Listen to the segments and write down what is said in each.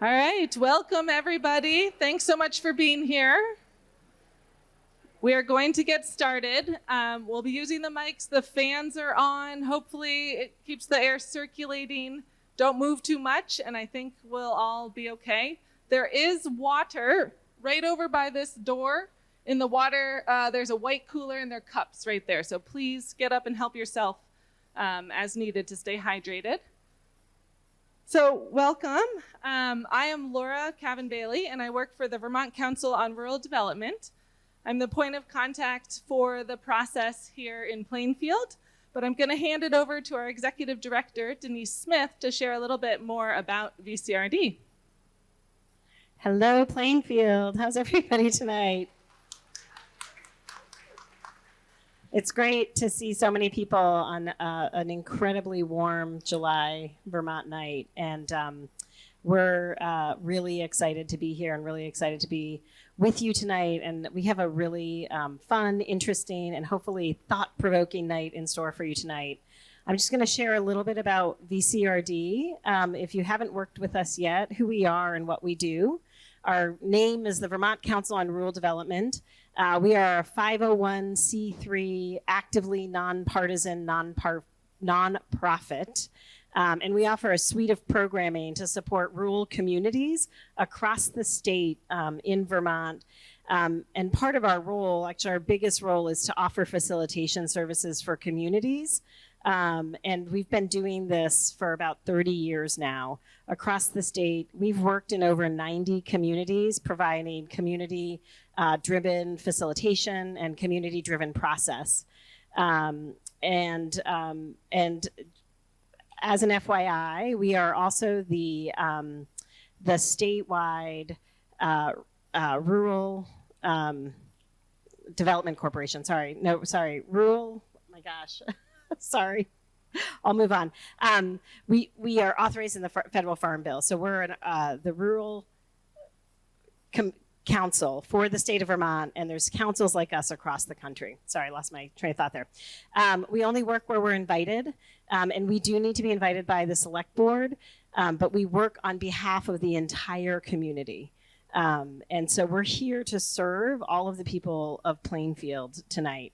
All right, welcome everybody. Thanks so much for being here. We are going to get started. We'll be using the mics. The fans are on. Hopefully it keeps the air circulating. Don't move too much, and I think we'll all be okay. There is water right over by this door. In the water, there's a white cooler and there are cups right there. So please get up and help yourself as needed to stay hydrated. So welcome. I am Laura Cavan-Bailey, and I work for the Vermont Council on Rural Development. I'm the point of contact for the process here in Plainfield, but I'm going to hand it over to our Executive Director, Denise Smith, to share a little bit more about VCRD. Hello, Plainfield. How's everybody tonight? It's great to see so many people on an incredibly warm July Vermont night, and we're really excited to be here and really excited to be with you tonight. And we have a really fun, interesting, and hopefully thought-provoking night in store for you tonight. I'm just going to share a little bit about VCRD. If you haven't worked with us yet, who we are and what we do. Our name is the Vermont Council on Rural Development. We are a 501c3, actively nonpartisan, nonprofit, and we offer a suite of programming to support rural communities across the state in Vermont. And part of our role, actually our biggest role, is to offer facilitation services for communities. And we've been doing this for about 30 years now across the state. We've worked in over 90 communities, providing community-driven facilitation and community-driven process. And as an FYI, we are also the statewide rural development corporation. Rural. Oh my gosh. Sorry, I'll move on. We are authorized in the federal farm bill. So we're the rural council for the state of Vermont, and there's councils like us across the country. Sorry, I lost my train of thought there. We only work where we're invited, and we do need to be invited by the select board, but we work on behalf of the entire community. And so we're here to serve all of the people of Plainfield tonight.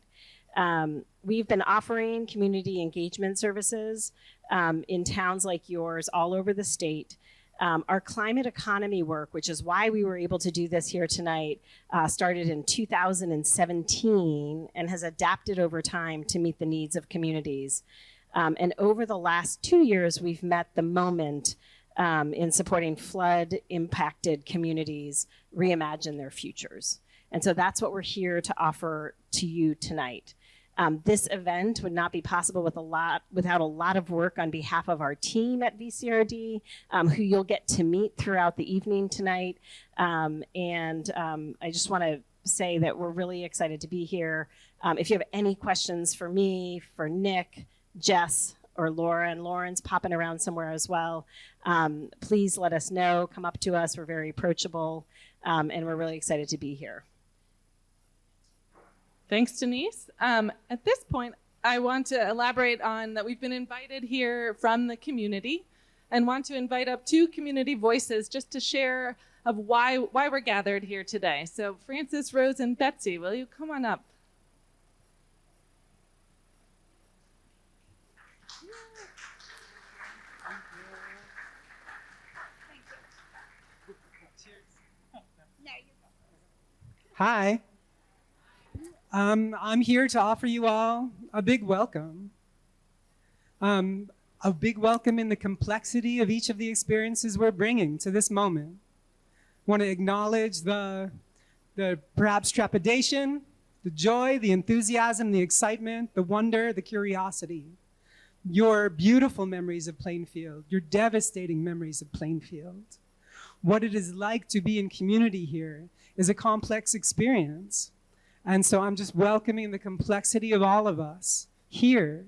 We've been offering community engagement services in towns like yours all over the state. Our climate economy work, which is why we were able to do this here tonight, started in 2017 and has adapted over time to meet the needs of communities. And over the last 2 years, we've met the moment in supporting flood-impacted communities reimagine their futures. And so that's what we're here to offer to you tonight. This event would not be possible without a lot of work on behalf of our team at VCRD, who you'll get to meet throughout the evening tonight. I just want to say that we're really excited to be here. If you have any questions for me, for Nick, Jess, or Laura, and Lauren's popping around somewhere as well, please let us know. Come up to us. We're very approachable, and we're really excited to be here. Thanks, Denise. At this point, I want to elaborate on that we've been invited here from the community and want to invite up two community voices just to share of why we're gathered here today. So Frances, Rose, and Betsy, will you come on up? Hi. I'm here to offer you all a big welcome. A big welcome in the complexity of each of the experiences we're bringing to this moment. I want to acknowledge the perhaps trepidation, the joy, the enthusiasm, the excitement, the wonder, the curiosity. Your beautiful memories of Plainfield, your devastating memories of Plainfield. What it is like to be in community here is a complex experience. And so I'm just welcoming the complexity of all of us here.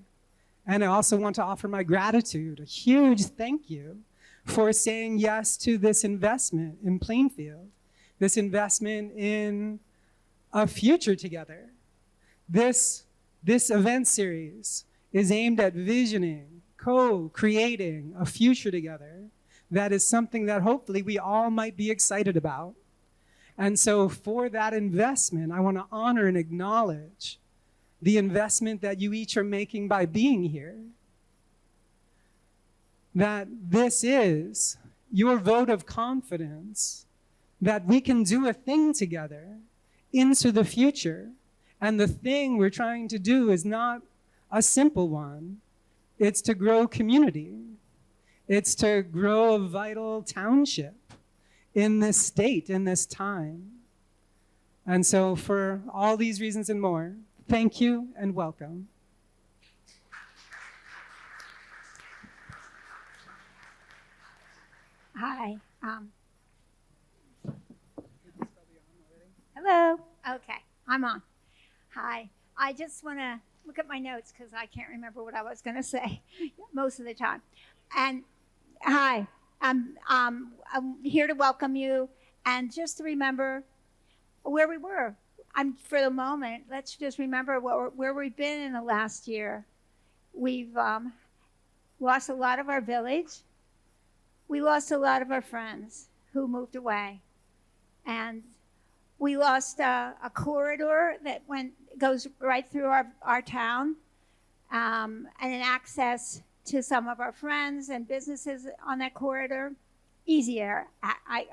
And I also want to offer my gratitude, a huge thank you for saying yes to this investment in Plainfield, this investment in a future together. This event series is aimed at visioning, co-creating a future together that is something that hopefully we all might be excited about. And so for that investment, I want to honor and acknowledge the investment that you each are making by being here. That this is your vote of confidence that we can do a thing together into the future. And the thing we're trying to do is not a simple one. It's to grow community. It's to grow a vital township in this state, in this time. And so for all these reasons and more, thank you and welcome. Hi. Hello. Okay, I'm on. Hi. I just want to look at my notes because I can't remember what I was going to say most of the time. And hi, I'm here to welcome you and just to remember where we were. For the moment, let's just remember where we've been in the last year. We've lost a lot of our village. We lost a lot of our friends who moved away. And we lost a corridor that goes right through our town, and an access to some of our friends and businesses on that corridor. Easier.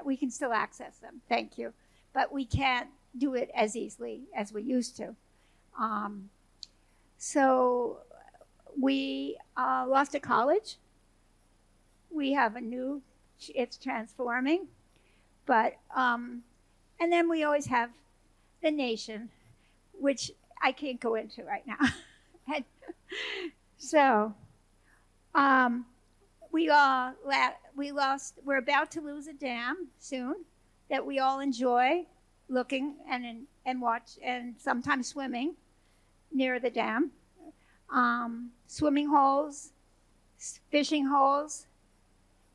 We can still access them, thank you. But we can't do it as easily as we used to. So we lost a college. We have it's transforming, but, and then we always have the nation, which I can't go into right now. And so, we're about to lose a dam soon that we all enjoy looking and watch and sometimes swimming near the dam. Swimming holes, fishing holes,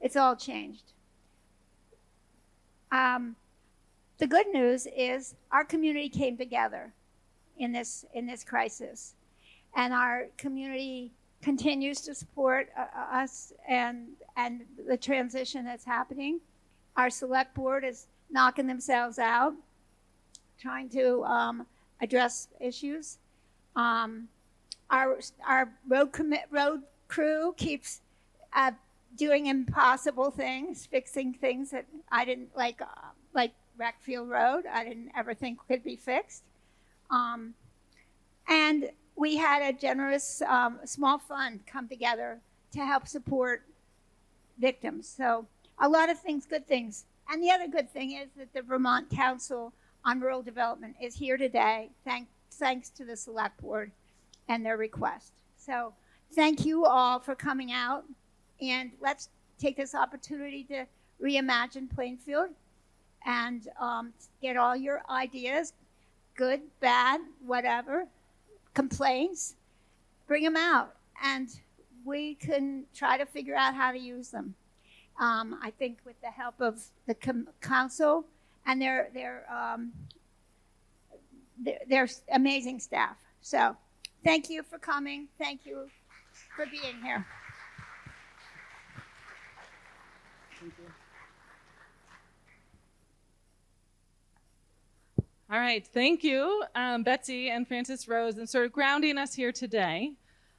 it's all changed. The good news is our community came together in this crisis, and our community continues to support us and the transition that's happening. Our select board is knocking themselves out, trying to address issues. Our road crew keeps doing impossible things, fixing things that I didn't like Rackfield Road. I didn't ever think could be fixed. And we had a generous small fund come together to help support victims. So a lot of things, good things. And the other good thing is that the Vermont Council on Rural Development is here today, thanks to the Select Board and their request. So thank you all for coming out, and let's take this opportunity to reimagine Plainfield and get all your ideas, good, bad, whatever, complaints, bring them out, and we can try to figure out how to use them. I think with the help of the council and their amazing staff. So thank you for coming. Thank you for being here. Thank you. All right, thank you, Betsy and Francis Rose, and sort of grounding us here today.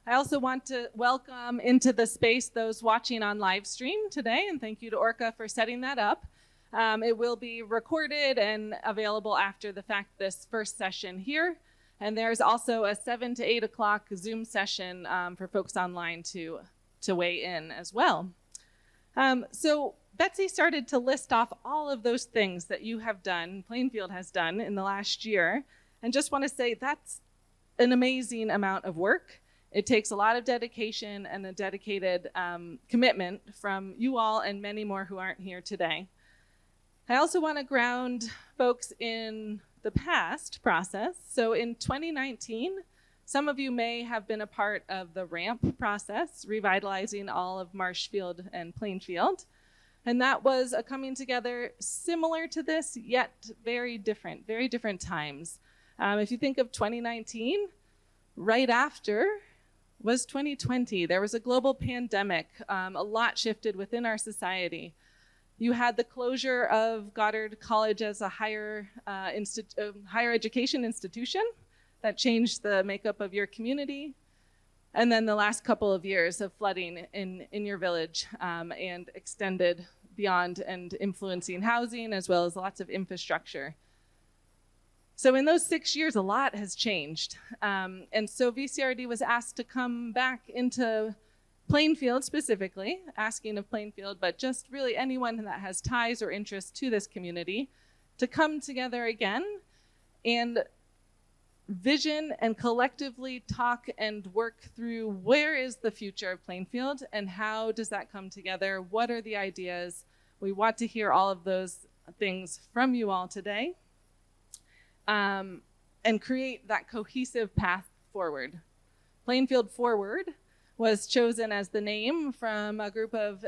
I also want to welcome into the space those watching on live stream today, and thank you to Orca for setting that up. It will be recorded and available after the fact, this first session here. And there's also a 7 to 8 o'clock Zoom session for folks online to weigh in as well. So Betsy started to list off all of those things that you have done, Plainfield has done in the last year. And just want to say that's an amazing amount of work. It takes a lot of dedication and a dedicated commitment from you all and many more who aren't here today. I also want to ground folks in the past process. So in 2019, some of you may have been a part of the RAMP process, revitalizing all of Marshfield and Plainfield. And that was a coming together similar to this, yet very different times. If you think of 2019, right after was 2020. There was a global pandemic. A lot shifted within our society. You had the closure of Goddard College as a higher education institution that changed the makeup of your community. And then the last couple of years of flooding in your village and extended beyond and influencing housing as well as lots of infrastructure. So in those 6 years, a lot has changed. And so VCRD was asked to come back into Plainfield specifically, asking of Plainfield, but just really anyone that has ties or interest to this community, to come together again and vision and collectively talk and work through where is the future of Plainfield and how does that come together? What are the ideas? We want to hear all of those things from you all today, and create that cohesive path forward. Plainfield Forward was chosen as the name from a group of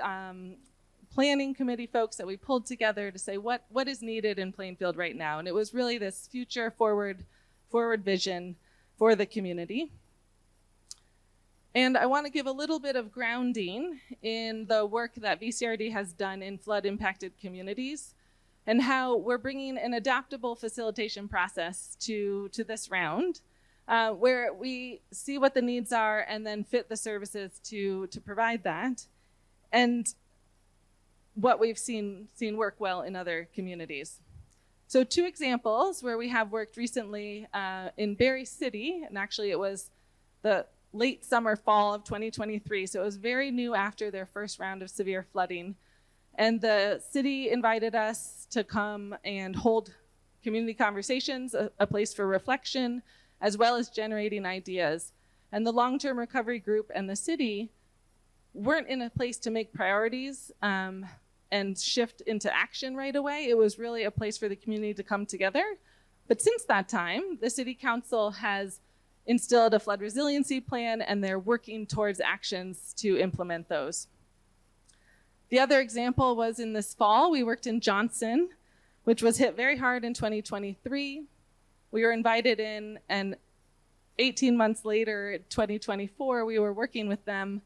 planning committee folks that we pulled together to say what is needed in Plainfield right now. And it was really this future forward vision for the community. And I want to give a little bit of grounding in the work that VCRD has done in flood impacted communities and how we're bringing an adaptable facilitation process to this round, where we see what the needs are and then fit the services to provide that, and what we've seen work well in other communities. So 2 examples where we have worked recently in Berry City, and actually it was the late summer, fall of 2023, so it was very new after their first round of severe flooding. And the city invited us to come and hold community conversations, a place for reflection, as well as generating ideas. And the long-term recovery group and the city weren't in a place to make priorities and shift into action right away. It was really a place for the community to come together. But since that time, the city council has instilled a flood resiliency plan, and they're working towards actions to implement those. The other example was in this fall. We worked in Johnson, which was hit very hard in 2023. We were invited in, and 18 months later, 2024, we were working with them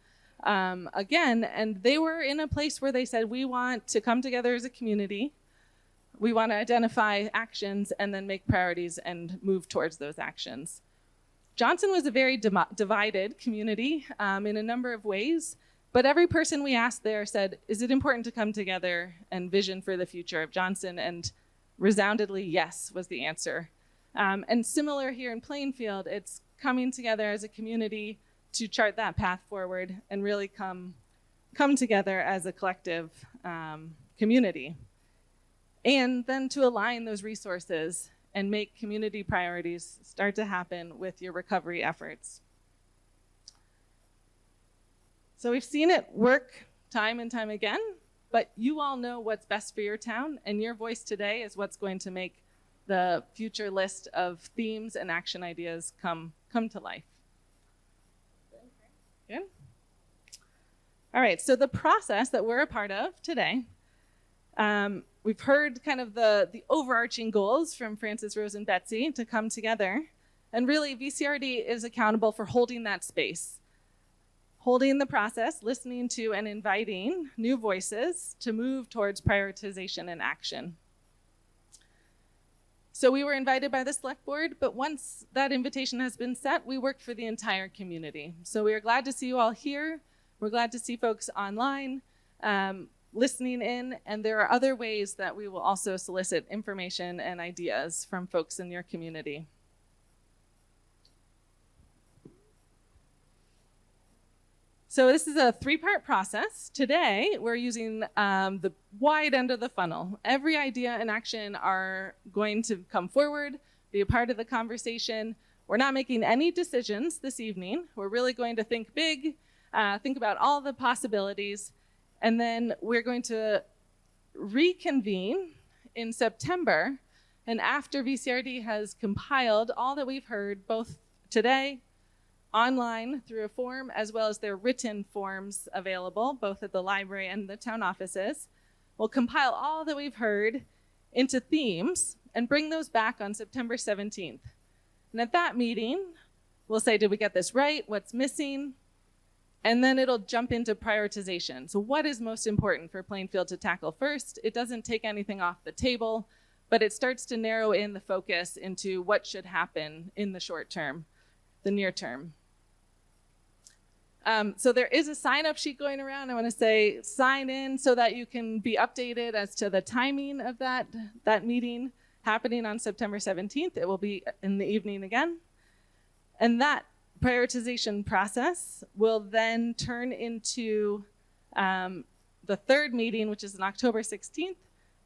again, and they were in a place where they said, we want to come together as a community. We want to identify actions and then make priorities and move towards those actions. Johnson was a very divided community in a number of ways, but every person we asked there said, is it important to come together and vision for the future of Johnson? And resoundingly, yes, was the answer. And similar here in Plainfield, it's coming together as a community to chart that path forward and really come together as a collective community. And then to align those resources and make community priorities start to happen with your recovery efforts. So we've seen it work time and time again, but you all know what's best for your town, and your voice today is what's going to make the future list of themes and action ideas come to life. Good. All right, so the process that we're a part of today, we've heard kind of the overarching goals from Francis, Rose, and Betsy to come together. And really, VCRD is accountable for holding that space, holding the process, listening to and inviting new voices to move towards prioritization and action. So we were invited by the select board, but once that invitation has been set, we work for the entire community. So we are glad to see you all here. We're glad to see folks online, listening in, and there are other ways that we will also solicit information and ideas from folks in your community. So this is a 3-part process. Today, we're using the wide end of the funnel. Every idea and action are going to come forward, be a part of the conversation. We're not making any decisions this evening. We're really going to think big, think about all the possibilities, and then we're going to reconvene in September. And after VCRD has compiled all that we've heard, both today, online through a form, as well as their written forms available, both at the library and the town offices. We'll compile all that we've heard into themes and bring those back on September 17th. And at that meeting, We'll say, did we get this right? What's missing? And then it'll jump into prioritization. So what is most important for Plainfield to tackle first? It doesn't take anything off the table, but it starts to narrow in the focus into what should happen in the short term, the near term. So there is a sign-up sheet going around. I want to say sign in so that you can be updated as to the timing of that meeting happening on September 17th. It will be in the evening again. And that prioritization process will then turn into the third meeting, which is on October 16th,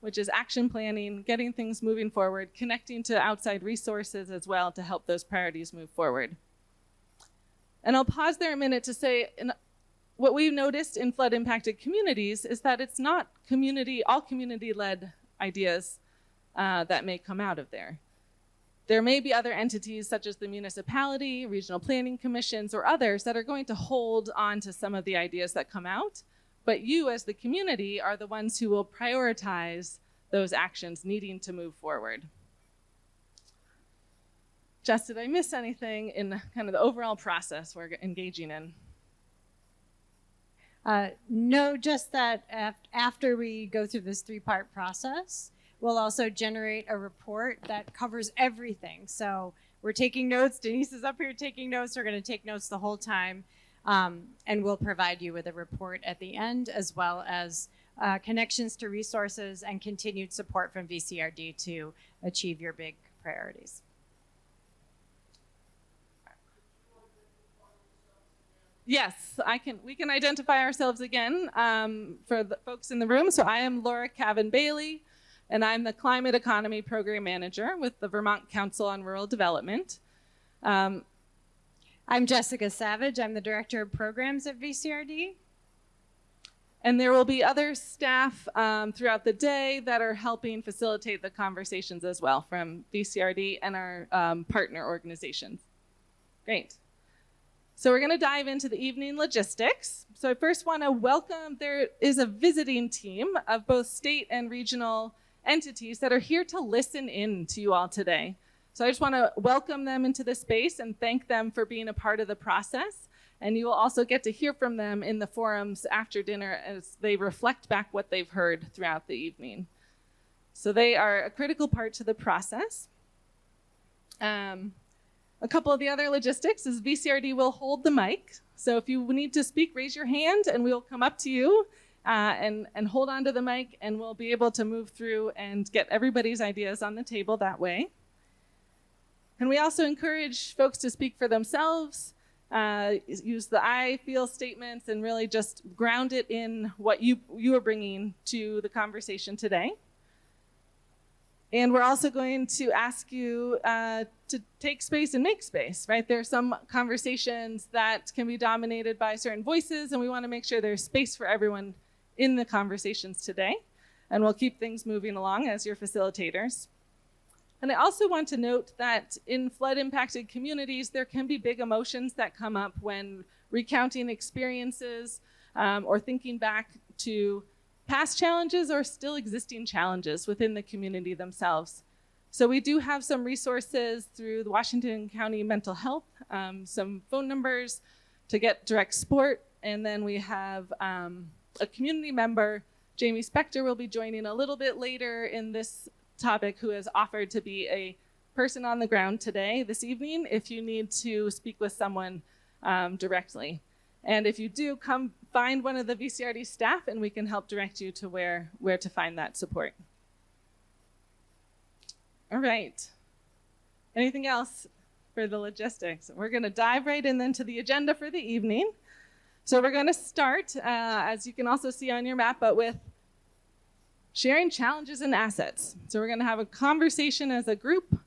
which is action planning, getting things moving forward, connecting to outside resources as well to help those priorities move forward. And I'll pause there a minute to say, what we've noticed in flood impacted communities is that it's not all community-led ideas that may come out of there. There may be other entities such as the municipality, regional planning commissions, or others that are going to hold on to some of the ideas that come out, but you as the community are the ones who will prioritize those actions needing to move forward. Jess, did I miss anything in kind of the overall process we're engaging in? No, just that after we go through this three-part process, we'll also generate a report that covers everything. So we're taking notes. Denise is up here taking notes. We're going to take notes the whole time. And we'll provide you with a report at the end, as well as connections to resources and continued support from VCRD to achieve your big priorities. Yes, we can identify ourselves again for the folks in the room. So I am Laura Cavan-Bailey, and I'm the Climate Economy Program Manager with the Vermont Council on Rural Development. I'm Jessica Savage. I'm the Director of Programs at VCRD. And there will be other staff throughout the day that are helping facilitate the conversations as well from VCRD and our partner organizations. Great. So we're going to dive into the evening logistics. So I first want to welcome, there is a visiting team of both state and regional entities that are here to listen in to you all today. So I just want to welcome them into the space and thank them for being a part of the process. And you will also get to hear from them in the forums after dinner as they reflect back what they've heard throughout the evening. So they are a critical part to the process. A couple of the other logistics is VCRD will hold the mic. So if you need to speak, raise your hand and we'll come up to you and hold on to the mic, and we'll be able to move through and get everybody's ideas on the table that way. And we also encourage folks to speak for themselves, use the I feel statements, and really just ground it in what you are bringing to the conversation today. And we're also going to ask you to take space and make space, right? There are some conversations that can be dominated by certain voices, and we want to make sure there's space for everyone in the conversations today. And we'll keep things moving along as your facilitators. And I also want to note that in flood-impacted communities, there can be big emotions that come up when recounting experiences or thinking back to past challenges or still existing challenges within the community themselves. So we do have some resources through the Washington County Mental Health, some phone numbers to get direct support, and then we have a community member, Jamie Spector, will be joining a little bit later in this topic, who has offered to be a person on the ground today, this evening, if you need to speak with someone directly. And if you do, come find one of the VCRD staff and we can help direct you to where to find that support. All right. Anything else for the logistics? We're going to dive right in then to the agenda for the evening. So we're going to start, as you can also see on your map, but with sharing challenges and assets. So we're going to have a conversation as a group,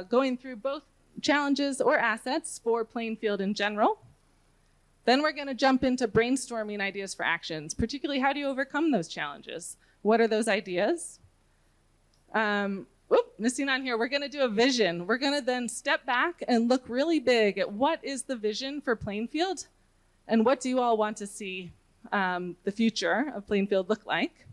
going through both challenges or assets for Plainfield in general. Then we're going to jump into brainstorming ideas for actions, particularly how do you overcome those challenges? What are those ideas? Missing on here, we're going to do a vision. We're going to then step back and look really big at what is the vision for Plainfield and what do you all want to see the future of Plainfield look like?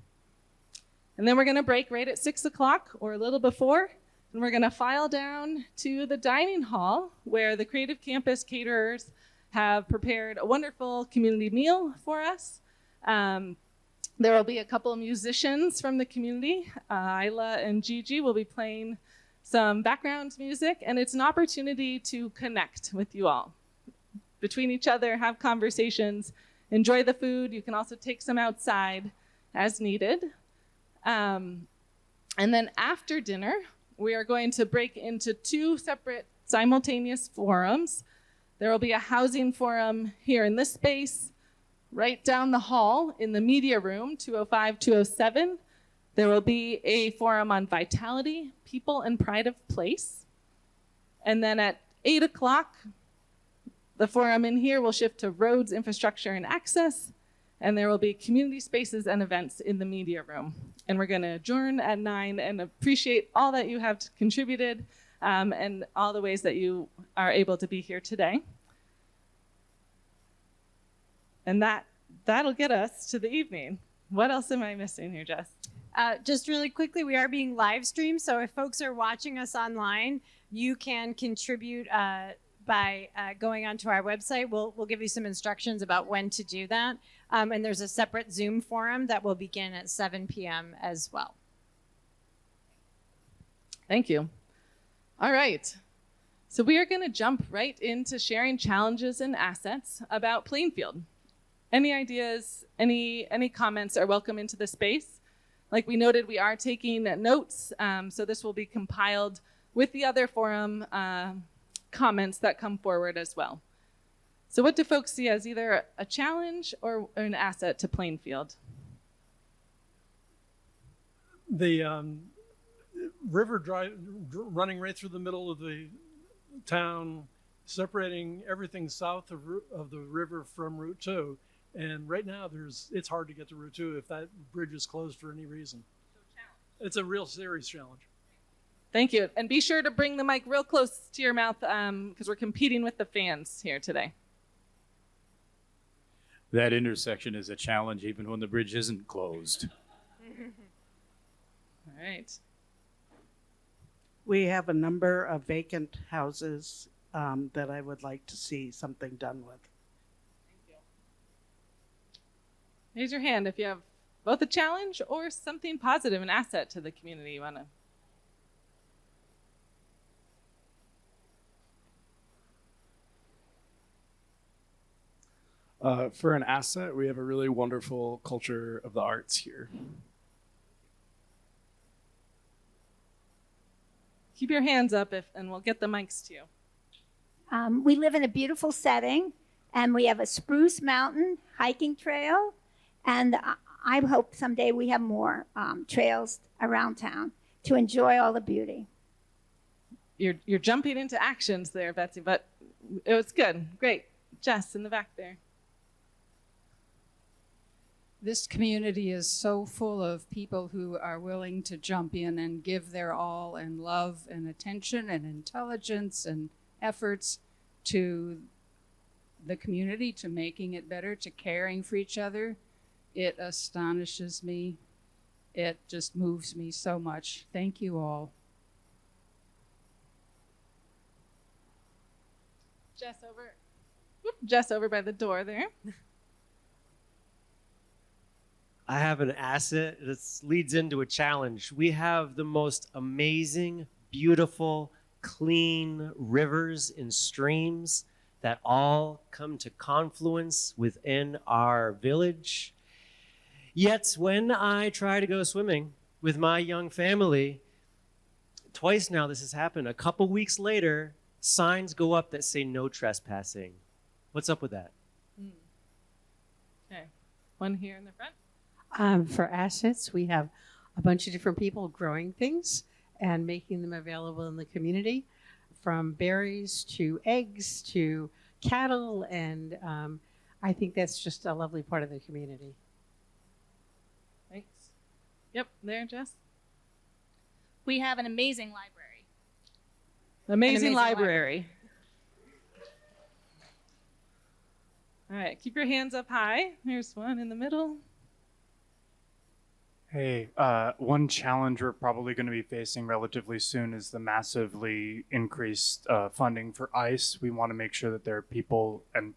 And then we're going to break right at 6 o'clock or a little before, and And we're going to file down to the dining hall where the Creative Campus caterers have prepared a wonderful community meal for us. There will be a couple of musicians from the community. Isla and Gigi will be playing some background music, and it's an opportunity to connect with you all. Between each other, have conversations, enjoy the food. You can also take some outside as needed. And then after dinner, we are going to break into 2 separate simultaneous forums. There will be a housing forum here in this space, right down the hall in the media room, 205, 207. There will be a forum on vitality, people, and pride of place. And then at 8 o'clock, the forum in here will shift to roads, infrastructure, and access. And there will be community spaces and events in the media room. And we're going to adjourn at 9 and appreciate all that you have contributed and all the ways that you are able to be here today. And that'll get us to the evening. What else am I missing here, Jess? Just really quickly, we are being live streamed, so if folks are watching us online, you can contribute by going onto our website. We'll give you some instructions about when to do that. And there's a separate Zoom forum that will begin at 7 p.m. as well. Thank you. All right. So we are going to jump right into sharing challenges and assets about Plainfield. Any ideas, any comments are welcome into the space. Like we noted, we are taking notes, so this will be compiled with the other forum comments that come forward as well. So what do folks see as either a challenge or an asset to Plainfield? The river running right through the middle of the town, separating everything south of the river from Route 2. And right now, it's hard to get to Route 2 if that bridge is closed for any reason. It's a real serious challenge. Thank you. And be sure to bring the mic real close to your mouth because we're competing with the fans here today. That intersection is a challenge even when the bridge isn't closed. All right. We have a number of vacant houses that I would like to see something done with. Raise your hand if you have both a challenge or something positive, an asset to the community you want to. For an asset, we have a really wonderful culture of the arts here. Keep your hands up and we'll get the mics to you. We live in a beautiful setting, and we have a spruce mountain hiking trail, and I hope someday we have more trails around town to enjoy all the beauty. You're jumping into actions there, Betsy, but it was good. Great. Jess in the back there. This community is so full of people who are willing to jump in and give their all and love and attention and intelligence and efforts to the community, to making it better, to caring for each other. It astonishes me. It just moves me so much. Thank you all. Jess over by the door there. I have an asset that leads into a challenge. We have the most amazing, beautiful, clean rivers and streams that all come to confluence within our village. Yet when I try to go swimming with my young family, twice now this has happened. A couple weeks later, signs go up that say no trespassing. What's up with that? Okay. One here in the front. For assets, we have a bunch of different people growing things and making them available in the community, from berries to eggs to cattle, and I think that's just a lovely part of the community. Thanks. Yep, there, Jess. We have an amazing library. Amazing library. All right, keep your hands up high. Here's one in the middle. Hey, one challenge we're probably going to be facing relatively soon is the massively increased funding for ICE. We want to make sure that there are people and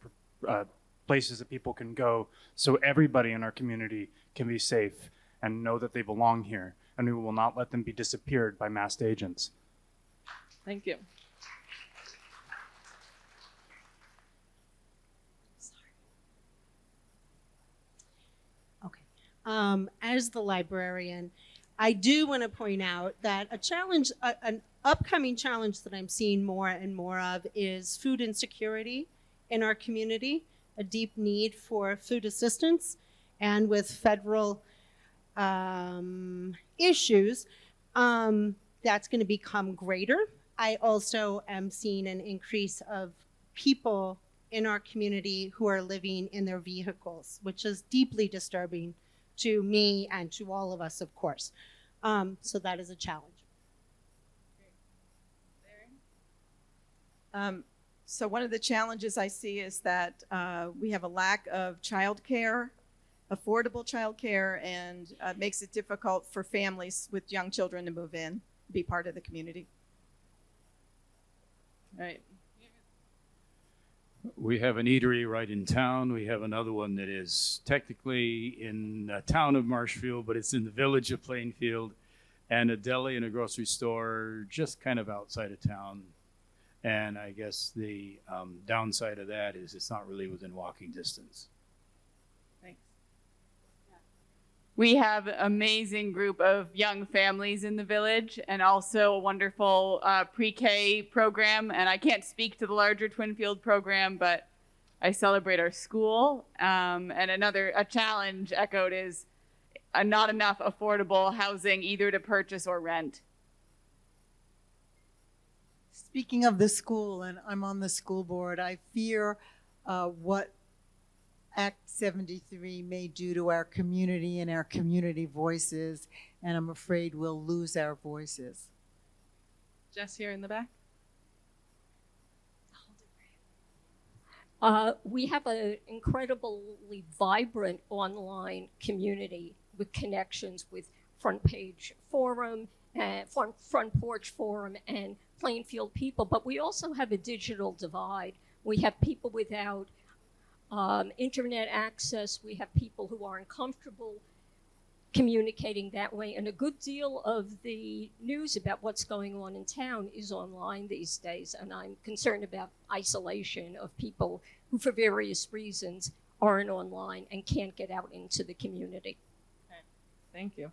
places that people can go so everybody in our community can be safe and know that they belong here. And we will not let them be disappeared by masked agents. Thank you. As the librarian, I do want to point out that a challenge, an upcoming challenge that I'm seeing more and more of is food insecurity in our community, a deep need for food assistance. And with federal issues, that's going to become greater. I also am seeing an increase of people in our community who are living in their vehicles, which is deeply disturbing to me and to all of us, of course. So that is a challenge. So one of the challenges I see is that we have a lack of childcare, affordable childcare, and makes it difficult for families with young children to move in, be part of the community. All right. We have an eatery right in town. We have another one that is technically in the town of Marshfield, but it's in the village of Plainfield, and a deli and a grocery store just kind of outside of town. And I guess the downside of that is it's not really within walking distance. Thanks. We have an amazing group of young families in the village and also a wonderful pre-K program. And I can't speak to the larger Twinfield program, but I celebrate our school. And a challenge echoed is not enough affordable housing either to purchase or rent. Speaking of the school, and I'm on the school board, I fear what Act 73 may do to our community and our community voices, and I'm afraid we'll lose our voices. Jess here in the back. We have an incredibly vibrant online community with connections with Front Page Forum, Front Porch Forum, and Plainfield people, but we also have a digital divide. We have people without internet access. We have people who aren't comfortable communicating that way, and a good deal of the news about what's going on in town is online these days, and I'm concerned about isolation of people who for various reasons aren't online and can't get out into the community. Okay. Thank you.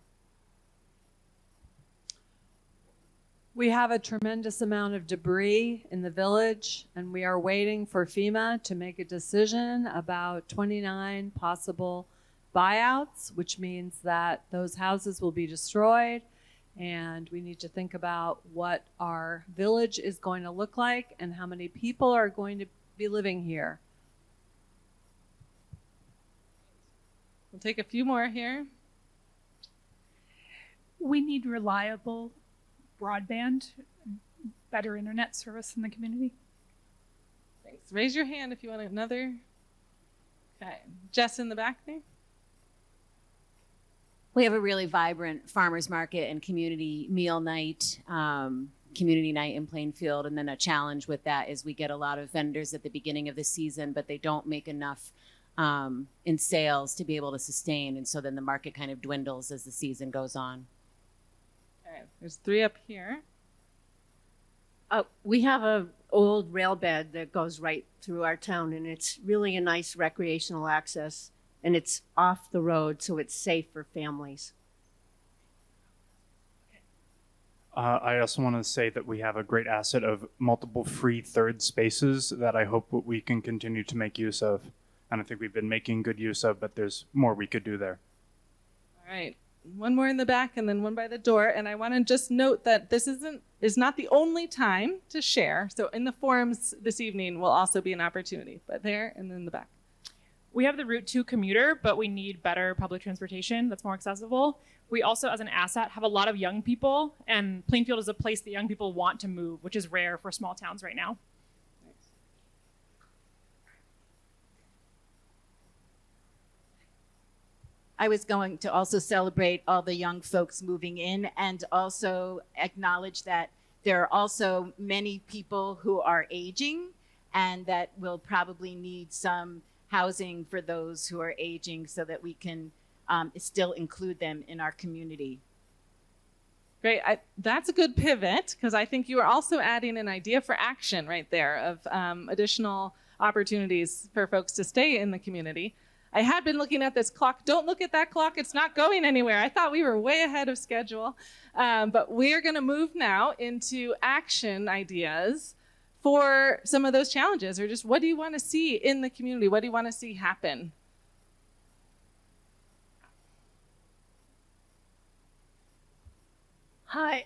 We have a tremendous amount of debris in the village, and we are waiting for FEMA to make a decision about 29 possible buyouts, which means that those houses will be destroyed, and we need to think about what our village is going to look like and how many people are going to be living here. We'll take a few more here. We need reliable broadband, better internet service in the community. Thanks. Raise your hand if you want another. Okay. Jess in the back there. We have a really vibrant farmers market and community meal night, community night in Plainfield. And then a challenge with that is we get a lot of vendors at the beginning of the season, but they don't make enough in sales to be able to sustain. And so then the market kind of dwindles as the season goes on. Okay. There's 3 up here. We have an old rail bed that goes right through our town, and it's really a nice recreational access, and it's off the road, so it's safe for families. I also want to say that we have a great asset of multiple free third spaces that I hope we can continue to make use of. And I think we've been making good use of, but there's more we could do there. All right. One more in the back and then one by the door. And I want to just note that this is not the only time to share. So in the forums this evening will also be an opportunity, but there and then the back. We have the Route 2 commuter, but we need better public transportation that's more accessible. We also, as an asset, have a lot of young people, and Plainfield is a place that young people want to move, which is rare for small towns right now. I was going to also celebrate all the young folks moving in and also acknowledge that there are also many people who are aging and that will probably need some housing for those who are aging so that we can still include them in our community. Great. That's a good pivot because I think you are also adding an idea for action right there of additional opportunities for folks to stay in the community. I had been looking at this clock. Don't look at that clock. It's not going anywhere. I thought we were way ahead of schedule. But we're going to move now into action ideas for some of those challenges, or just what do you want to see in the community? What do you want to see happen? Hi,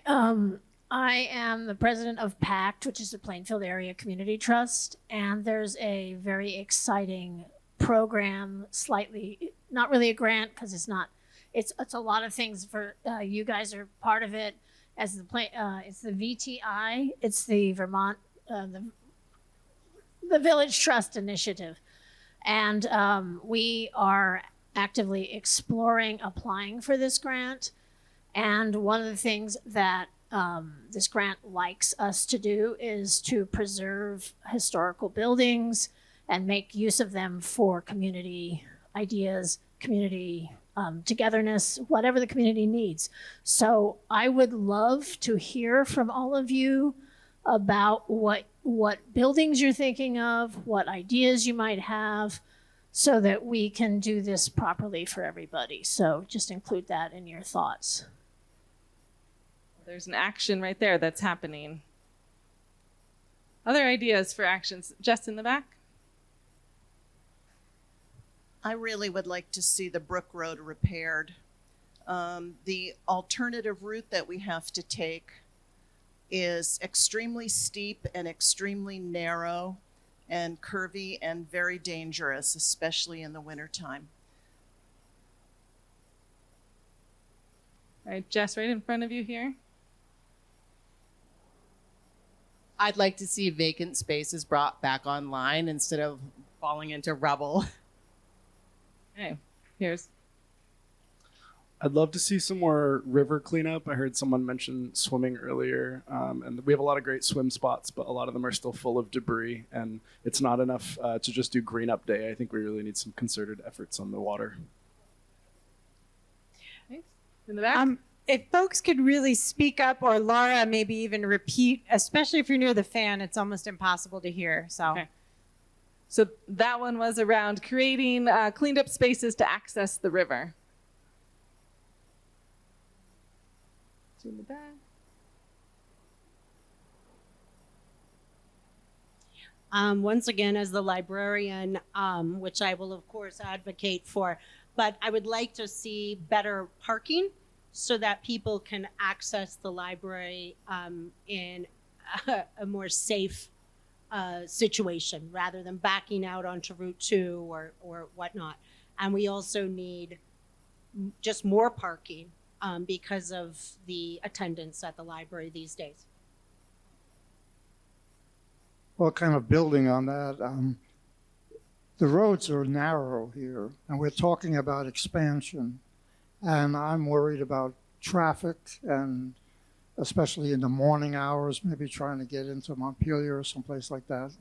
I am the president of PACT, which is the Plainfield Area Community Trust, and there's a very exciting program, slightly, not really a grant because it's a lot of things for, you guys are part of it as it's the VTI, it's the Vermont, the Village Trust Initiative. And we are actively exploring applying for this grant. And one of the things that this grant likes us to do is to preserve historical buildings and make use of them for community ideas, community togetherness, whatever the community needs. So I would love to hear from all of you about what buildings you're thinking of, what ideas you might have, so that we can do this properly for everybody. So just include that in your thoughts. There's an action right there that's happening. Other ideas for actions? Just in the back? I really would like to see the Brook Road repaired. The alternative route that we have to take is extremely steep and extremely narrow and curvy and very dangerous, especially in the wintertime. All right, Jess, right in front of you here. I'd like to see vacant spaces brought back online instead of falling into rubble. Okay, here's. I'd love to see some more river cleanup. I heard someone mention swimming earlier, and we have a lot of great swim spots, but a lot of them are still full of debris, and it's not enough to just do green up day. I think we really need some concerted efforts on the water. In the back? If folks could really speak up, or Laura maybe even repeat, especially if you're near the fan, it's almost impossible to hear. So, okay. So that one was around creating cleaned up spaces to access the river. In the back. Once again, as the librarian, which I will of course advocate for, but I would like to see better parking so that people can access the library in a more safe situation rather than backing out onto Route 2 or whatnot. And we also need just more parking because of the attendance at the library these days. Well, kind of building on that, the roads are narrow here, and we're talking about expansion. And I'm worried about traffic, and especially in the morning hours, maybe trying to get into Montpelier or someplace like that.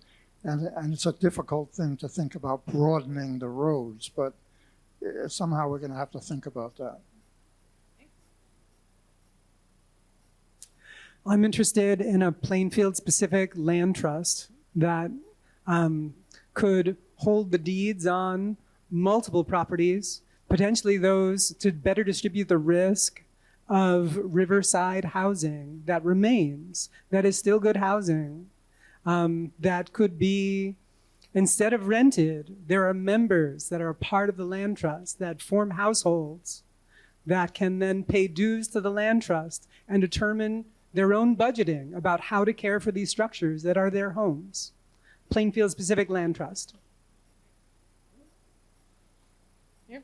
And it's a difficult thing to think about broadening the roads, but somehow we're going to have to think about that. I'm interested in a Plainfield-specific land trust that could hold the deeds on multiple properties, potentially those to better distribute the risk of riverside housing that remains, that is still good housing, that could be, instead of rented, there are members that are a part of the land trust that form households that can then pay dues to the land trust and determine their own budgeting about how to care for these structures that are their homes. Plainfield Specific Land Trust. Here.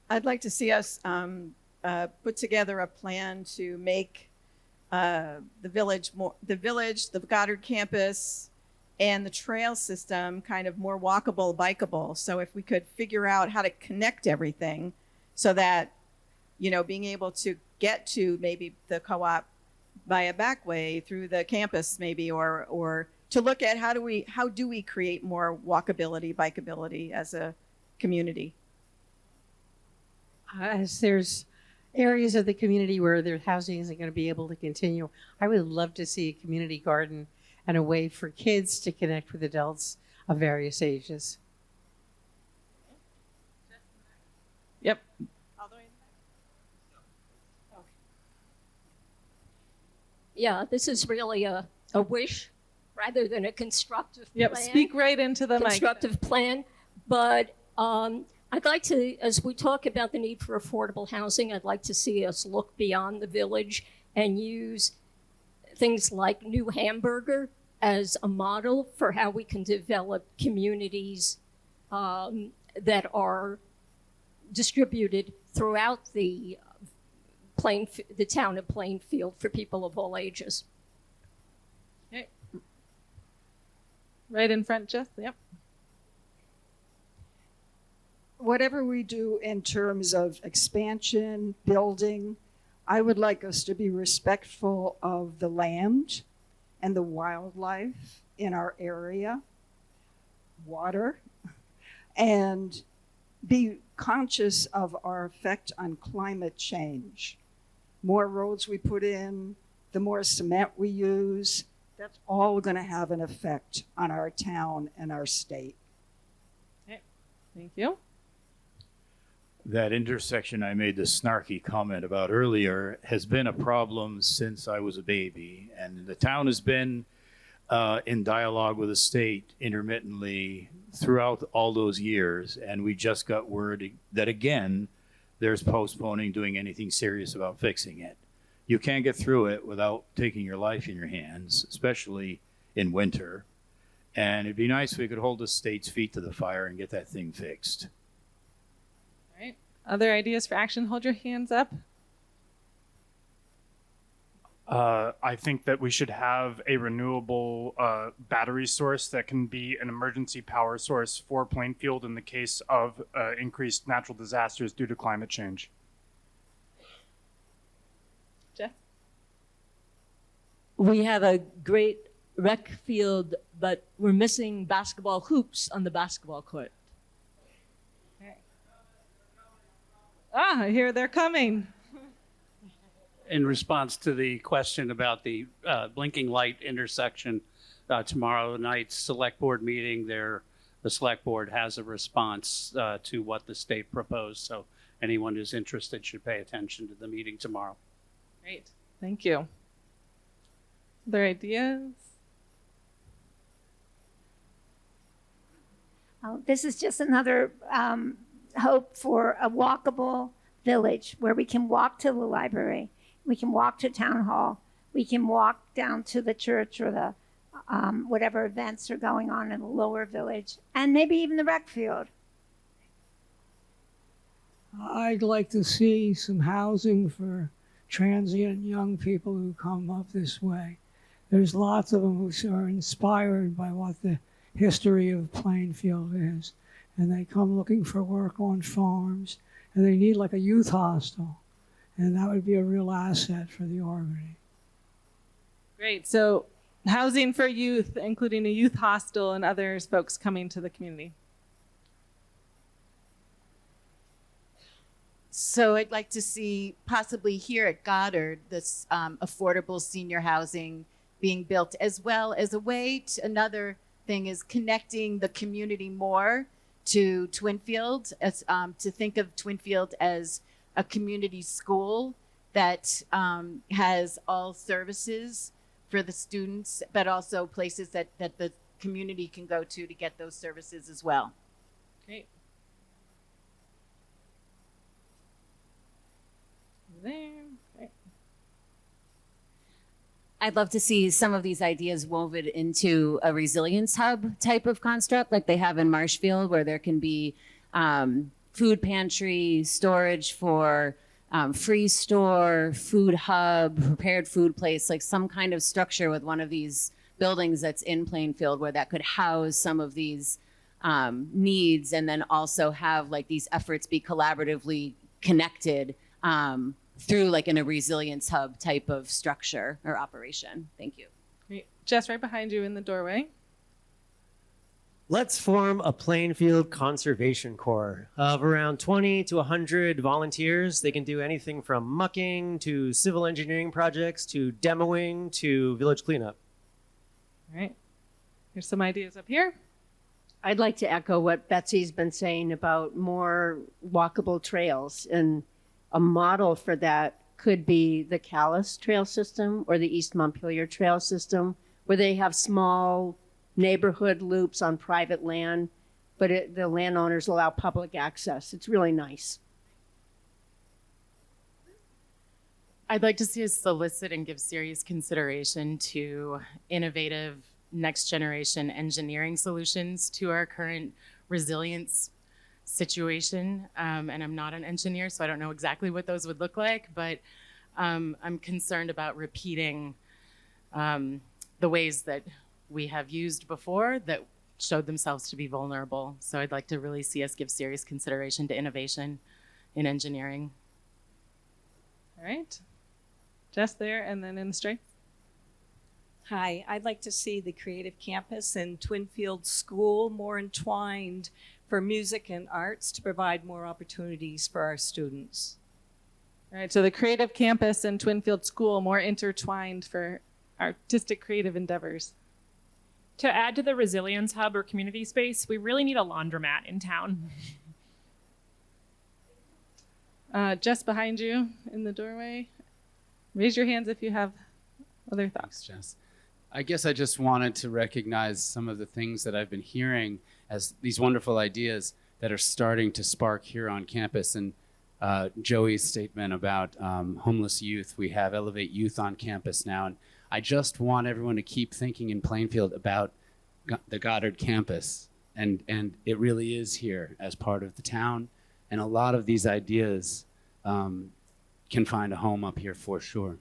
I'd like to see us put together a plan to make the village, the Goddard campus, and the trail system kind of more walkable, bikeable. So if we could figure out how to connect everything so that, you know, being able to get to maybe the co-op by a back way through the campus maybe, or to look at how do we create more walkability, bikeability as a community. As there's areas of the community where their housing isn't going to be able to continue, I would love to see a community garden and a way for kids to connect with adults of various ages. Yep. Yeah, this is really a wish rather than a constructive Yep, plan. speak right into the mic. Constructive plan. But I'd like to, as we talk about the need for affordable housing, I'd like to see us look beyond the village and use things like New Hamburger as a model for how we can develop communities that are distributed throughout the town of Plainfield for people of all ages. Okay. Right in front, Jess. Yep. Whatever we do in terms of expansion, building, I would like us to be respectful of the land and the wildlife in our area, water, and be conscious of our effect on climate change. More roads we put in, the more cement we use, that's all going to have an effect on our town and our state. Okay. Thank you. That intersection I made the snarky comment about earlier has been a problem since I was a baby. And the town has been in dialogue with the state intermittently throughout all those years. And we just got word that, again, there's postponing doing anything serious about fixing it. You can't get through it without taking your life in your hands, especially in winter. And it'd be nice if we could hold the state's feet to the fire and get that thing fixed. Other ideas for action? Hold your hands up. I think that we should have a renewable battery source that can be an emergency power source for Plainfield in the case of increased natural disasters due to climate change. Jeff? We have a great rec field, but we're missing basketball hoops on the basketball court. Ah, I hear they're coming. In response to the question about the blinking light intersection, tomorrow night's select board meeting, the select board has a response to what the state proposed. So anyone who's interested should pay attention to the meeting tomorrow. Great. Thank you. Other ideas? Oh, this is just another hope for a walkable village where we can walk to the library, we can walk to town hall, we can walk down to the church or the whatever events are going on in the lower village, and maybe even the rec field. I'd like to see some housing for transient young people who come up this way. There's lots of them who are inspired by what the history of Plainfield is. And they come looking for work on farms, and they need like a youth hostel. And that would be a real asset for the Albany. Great. So housing for youth, including a youth hostel and others folks coming to the community. So I'd like to see possibly here at Goddard this affordable senior housing being built, as well as a way to, another thing is connecting the community more to Twinfield, as to think of Twinfield as a community school that has all services for the students, but also places that the community can go to get those services as well. Great. There. Great. I'd love to see some of these ideas woven into a resilience hub type of construct like they have in Marshfield, where there can be food pantry, storage for free store, food hub, prepared food place, like some kind of structure with one of these buildings that's in Plainfield where that could house some of these needs, and then also have like these efforts be collaboratively connected through like in a resilience hub type of structure or operation. Thank you. Great. Jess, right behind you in the doorway. Let's form a Plainfield Conservation Corps of around 20 to 100 volunteers. They can do anything from mucking to civil engineering projects to demoing to village cleanup. All right. Here's some ideas up here. I'd like to echo what Betsy's been saying about more walkable trails, and a model for that could be the Calais Trail System or the East Montpelier Trail System, where they have small neighborhood loops on private land, but the landowners allow public access. It's really nice. I'd like to see us solicit and give serious consideration to innovative next generation engineering solutions to our current resilience situation. And I'm not an engineer, so I don't know exactly what those would look like, but I'm concerned about repeating the ways that we have used before that showed themselves to be vulnerable. So I'd like to really see us give serious consideration to innovation in engineering. All right. Jess there, and then in the straight. Hi, I'd like to see the Creative Campus and Twinfield School more entwined for music and arts to provide more opportunities for our students. All right, so the Creative Campus and Twinfield School more intertwined for artistic creative endeavors. To add to the resilience hub or community space, we really need a laundromat in town. Jess behind you in the doorway. Raise your hands if you have other thoughts. Thanks, Jess. I guess I just wanted to recognize some of the things that I've been hearing as these wonderful ideas that are starting to spark here on campus. And Joey's statement about homeless youth. We have Elevate Youth on campus now. And I just want everyone to keep thinking in Plainfield about the Goddard campus. And it really is here as part of the town. And a lot of these ideas can find a home up here for sure.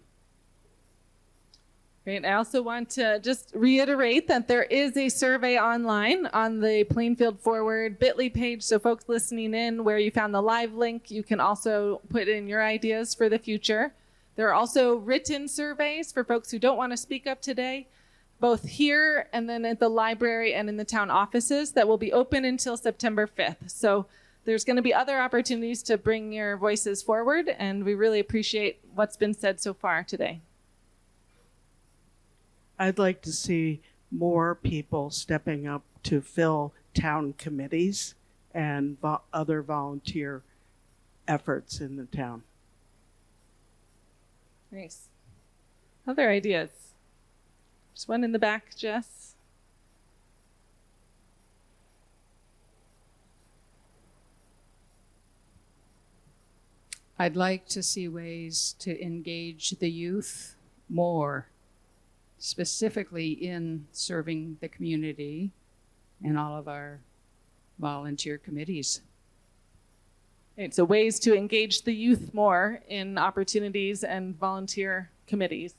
Great. I also want to just reiterate that there is a survey online on the Plainfield Forward bit.ly page. So folks listening in, where you found the live link, you can also put in your ideas for the future. There are also written surveys for folks who don't want to speak up today, both here and then at the library and in the town offices, that will be open until September 5th. So there's going to be other opportunities to bring your voices forward, and we really appreciate what's been said so far today. I'd like to see more people stepping up to fill town committees and other volunteer efforts in the town. Nice. Other ideas? Just one in the back, Jess. I'd like to see ways to engage the youth more, specifically in serving the community and all of our volunteer committees. Right, so ways to engage the youth more in opportunities and volunteer committees.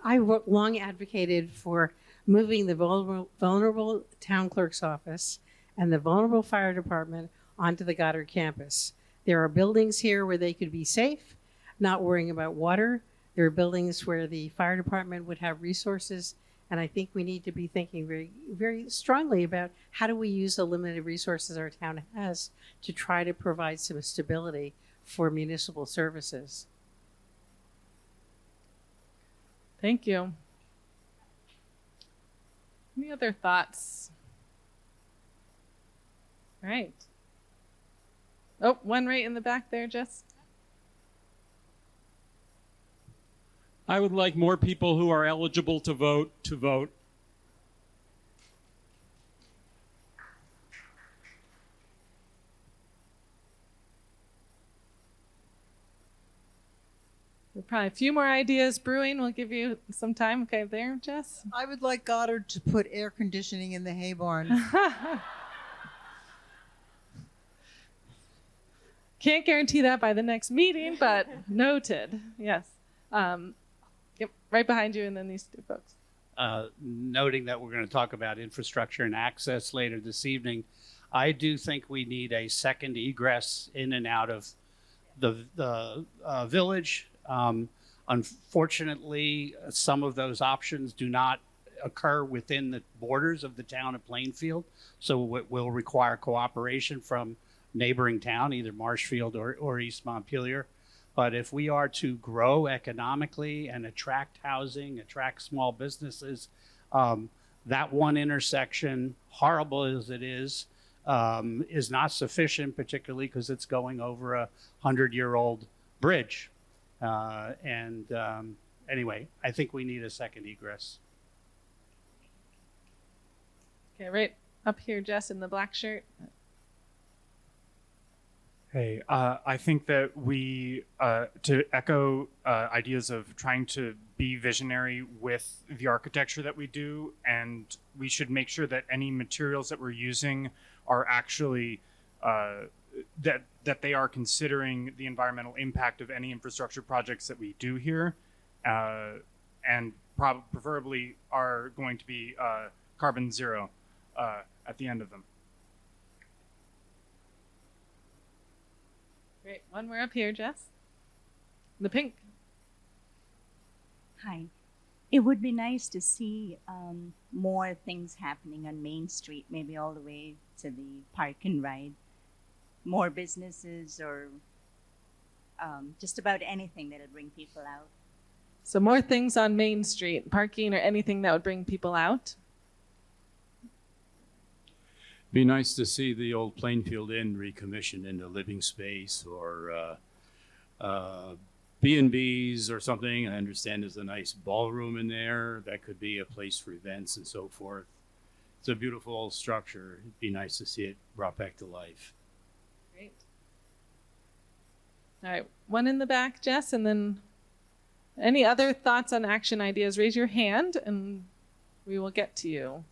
I long advocated for moving the vulnerable town clerk's office and the vulnerable fire department onto the Goddard campus. There are buildings here where they could be safe, not worrying about water. There are buildings where the fire department would have resources, and I think we need to be thinking very, very strongly about how do we use the limited resources our town has to try to provide some stability for municipal services. Thank you. Any other thoughts? All right. Oh, one right in the back there, Jess. I would like more people who are eligible to vote to vote. There are probably a few more ideas brewing. We'll give you some time. Okay, there, Jess. I would like Goddard to put air conditioning in the hay barn. Can't guarantee that by the next meeting, but noted. Yes. Yep, right behind you, and then these two folks. Noting that we're going to talk about infrastructure and access later this evening, I do think we need a second egress in and out of the village. Unfortunately, some of those options do not occur within the borders of the town of Plainfield, so it will require cooperation from neighboring town, either Marshfield or East Montpelier. But if we are to grow economically and attract housing, attract small businesses, that one intersection, horrible as it is not sufficient, particularly because it's going over a 100-year-old bridge. Anyway, I think we need a second egress. Okay, right up here, Jess, in the black shirt. Hey, I think that we, to echo ideas of trying to be visionary with the architecture that we do, and we should make sure that any materials that we're using are actually, that they are considering the environmental impact of any infrastructure projects that we do here, and preferably are going to be carbon zero at the end of them. Great. One more up here, Jess. The pink. Hi. It would be nice to see more things happening on Main Street, maybe all the way to the park and ride. More businesses or just about anything that would bring people out. So more things on Main Street, parking or anything that would bring people out. Be nice to see the old Plainfield Inn recommissioned into living space or B&Bs or something. I understand there's a nice ballroom in there. That could be a place for events and so forth. It's a beautiful old structure. It'd be nice to see it brought back to life. Great. All right, one in the back, Jess, and then any other thoughts on action ideas, raise your hand and we will get to you.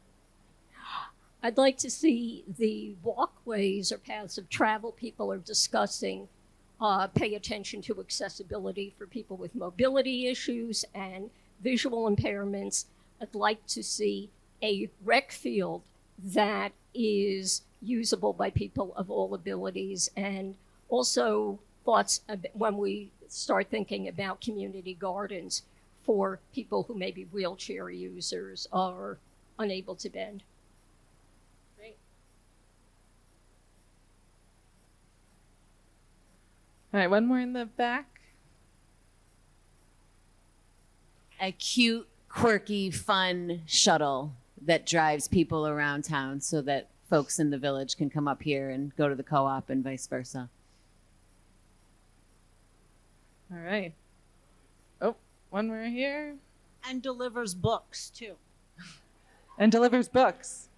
I'd like to see the walkways or paths of travel people are discussing pay attention to accessibility for people with mobility issues and visual impairments. I'd like to see a rec field that is usable by people of all abilities, and also thoughts when we start thinking about community gardens for people who may be wheelchair users or unable to bend. All right, one more in the back. A cute, quirky, fun shuttle that drives people around town so that folks in the village can come up here and go to the co-op and vice versa. All right. Oh, one more here. And delivers books, too. And delivers books.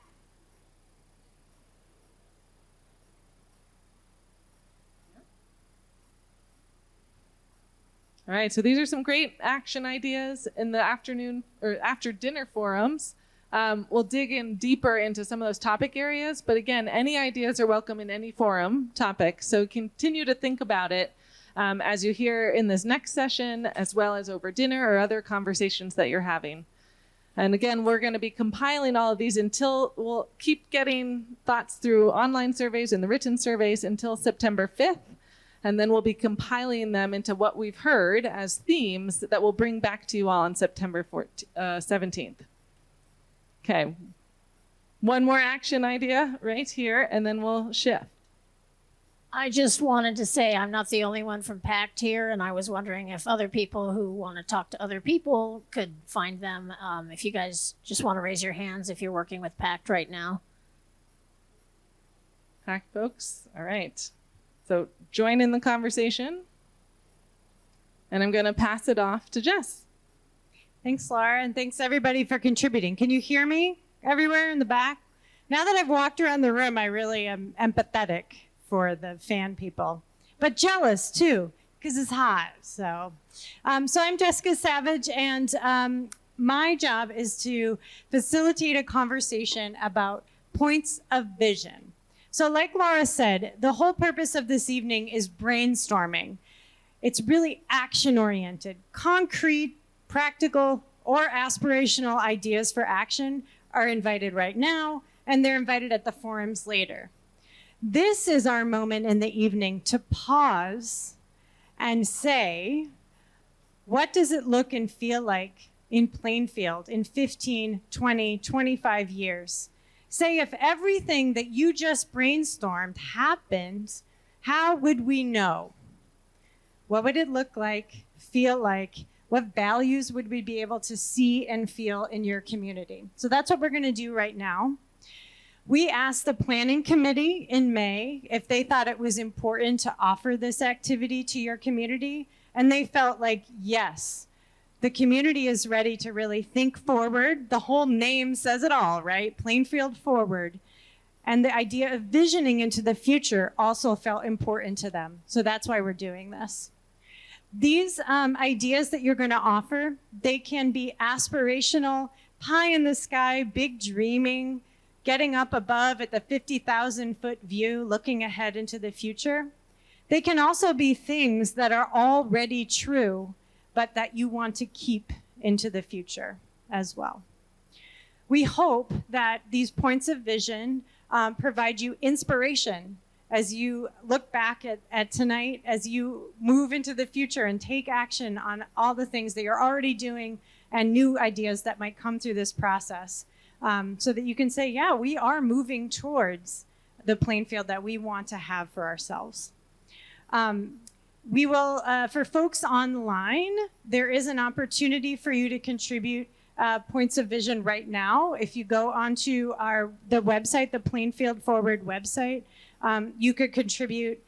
All right, so these are some great action ideas in the afternoon or after dinner forums. We'll dig in deeper into some of those topic areas, but again, any ideas are welcome in any forum topic. So continue to think about it as you hear in this next session, as well as over dinner or other conversations that you're having. And again, we're going to be compiling all of these until we'll keep getting thoughts through online surveys and the written surveys until September 5th. And then we'll be compiling them into what we've heard as themes that we'll bring back to you all on September 17th. Okay. One more action idea right here, and then we'll shift. I just wanted to say I'm not the only one from PACT here, and I was wondering if other people who want to talk to other people could find them. If you guys just want to raise your hands if you're working with PACT right now. PACT folks, all right. So join in the conversation, and I'm going to pass it off to Jess. Thanks, Laura, and thanks everybody for contributing. Can you hear me everywhere in the back? Now that I've walked around the room, I really am empathetic for the fan people, but jealous too, because it's hot. So I'm Jessica Savage, and my job is to facilitate a conversation about points of vision. So like Laura said, the whole purpose of this evening is brainstorming. It's really action-oriented. Concrete, practical, or aspirational ideas for action are invited right now, and they're invited at the forums later. This is our moment in the evening to pause and say, what does it look and feel like in Plainfield in 15, 20, 25 years? Say, if everything that you just brainstormed happened, how would we know? What would it look like, feel like? What values would we be able to see and feel in your community? So that's what we're going to do right now. We asked the planning committee in May if they thought it was important to offer this activity to your community, and they felt like, yes, the community is ready to really think forward. The whole name says it all, right? Plainfield Forward. And the idea of visioning into the future also felt important to them. So that's why we're doing this. These ideas that you're going to offer, they can be aspirational, pie in the sky, big dreaming, getting up above at the 50,000-foot view, looking ahead into the future. They can also be things that are already true, but that you want to keep into the future as well. We hope that these points of vision provide you inspiration as you look back at tonight, as you move into the future and take action on all the things that you're already doing and new ideas that might come through this process, so that you can say, yeah, we are moving towards the Plainfield that we want to have for ourselves. We will, for folks online, there is an opportunity for you to contribute points of vision right now. If you go onto the website, the Plainfield Forward website, you could contribute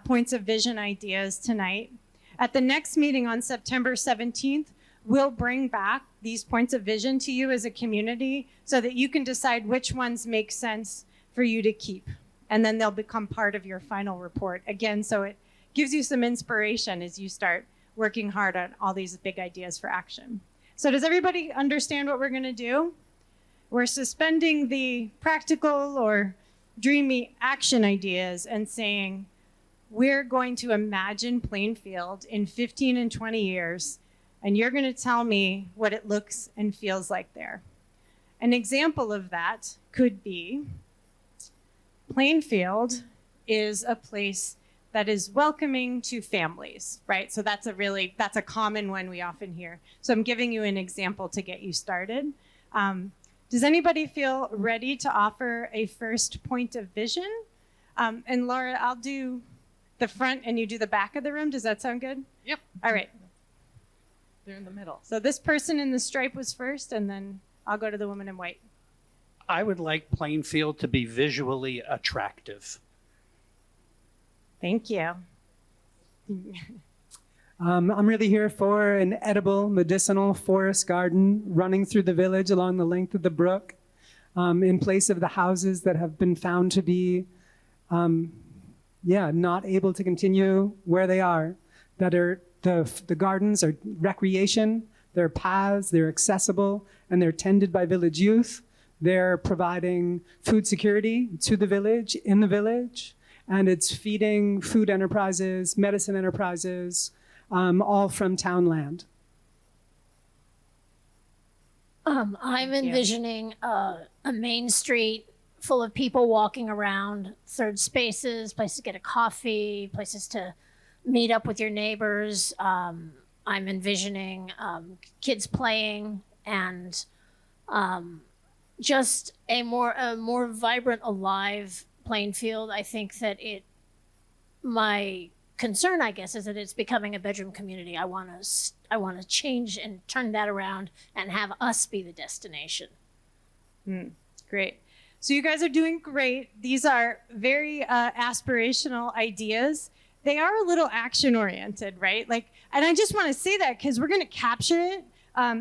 points of vision ideas tonight. At the next meeting on September 17th, we'll bring back these points of vision to you as a community so that you can decide which ones make sense for you to keep. And then they'll become part of your final report. Again, so it gives you some inspiration as you start working hard on all these big ideas for action. So does everybody understand what we're going to do? We're suspending the practical or dreamy action ideas and saying, we're going to imagine Plainfield in 15 and 20 years, and you're going to tell me what it looks and feels like there. An example of that could be Plainfield is a place that is welcoming to families, right? So that's a common one we often hear. So I'm giving you an example to get you started. Does anybody feel ready to offer a first point of vision? And Laura, I'll do the front and you do the back of the room. Does that sound good? Yep. All right. They're in the middle. So this person in the stripe was first, and then I'll go to the woman in white. I would like Plainfield to be visually attractive. Thank you. I'm really here for an edible, medicinal forest garden running through the village along the length of the brook, in place of the houses that have been found to be, not able to continue where they are. That are the gardens are recreation, they're paths, they're accessible, and they're tended by village youth. They're providing food security to the village, in the village, and it's feeding food enterprises, medicine enterprises, all from town land. I'm envisioning a main street full of people walking around, third spaces, places to get a coffee, places to meet up with your neighbors. I'm envisioning kids playing and just a more vibrant, alive Plainfield. I think that my concern, I guess, is that it's becoming a bedroom community. I want to change and turn that around and have us be the destination. Great. So you guys are doing great. These are very aspirational ideas. They are a little action oriented, right? And I just want to say that because we're going to capture it.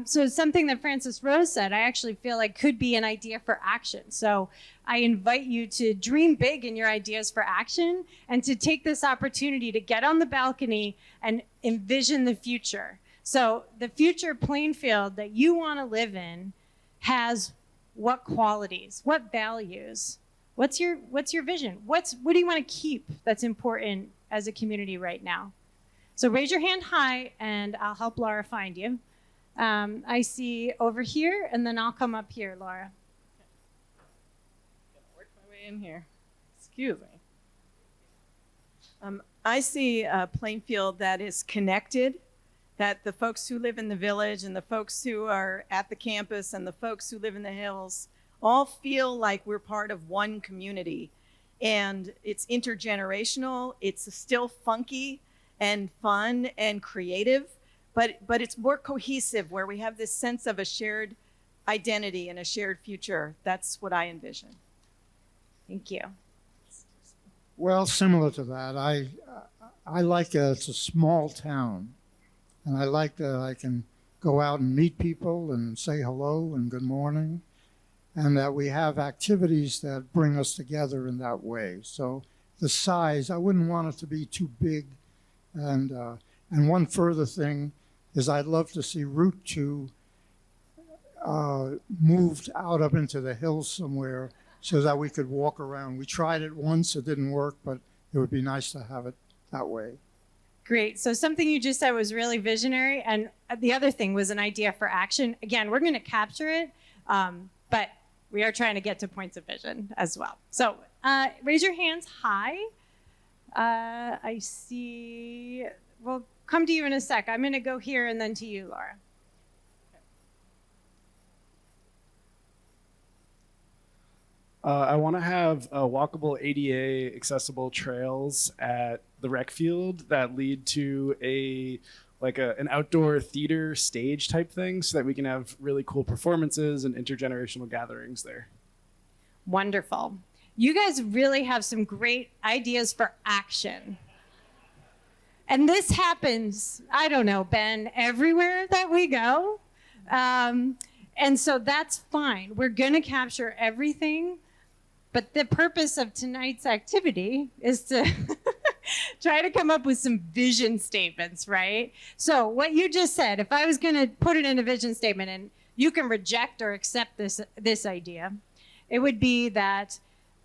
So something that Frances Rose said, I actually feel like could be an idea for action. So I invite you to dream big in your ideas for action and to take this opportunity to get on the balcony and envision the future. So the future Plainfield that you want to live in has what qualities, what values, what's your vision? What do you want to keep that's important as a community right now? So raise your hand high and I'll help Laura find you. I see over here and then I'll come up here, Laura. Work my way in here. Excuse me. I see a Plainfield that is connected, that the folks who live in the village and the folks who are at the campus and the folks who live in the hills all feel like we're part of one community. And it's intergenerational, it's still funky and fun and creative, but it's more cohesive, where we have this sense of a shared identity and a shared future. That's what I envision. Thank you. Well, similar to that, I like it's a small town, and I like that I can go out and meet people and say hello and good morning, and that we have activities that bring us together in that way. So the size, I wouldn't want it to be too big. And one further thing is I'd love to see Route 2 moved out up into the hills somewhere so that we could walk around. We tried it once, it didn't work, but it would be nice to have it that way. Great. So something you just said was really visionary. And the other thing was an idea for action. Again, we're going to capture it, but we are trying to get to points of vision as well. So raise your hands high. I see, we'll come to you in a sec. I'm going to go here and then to you, Laura. I want to have walkable ADA accessible trails at the rec field that lead to an outdoor theater stage type thing, so that we can have really cool performances and intergenerational gatherings there. Wonderful. You guys really have some great ideas for action. And this happens, I don't know, Ben, everywhere that we go. And so that's fine. We're going to capture everything. But the purpose of tonight's activity is to try to come up with some vision statements, right? So what you just said, if I was going to put it in a vision statement, and you can reject or accept this idea, it would be that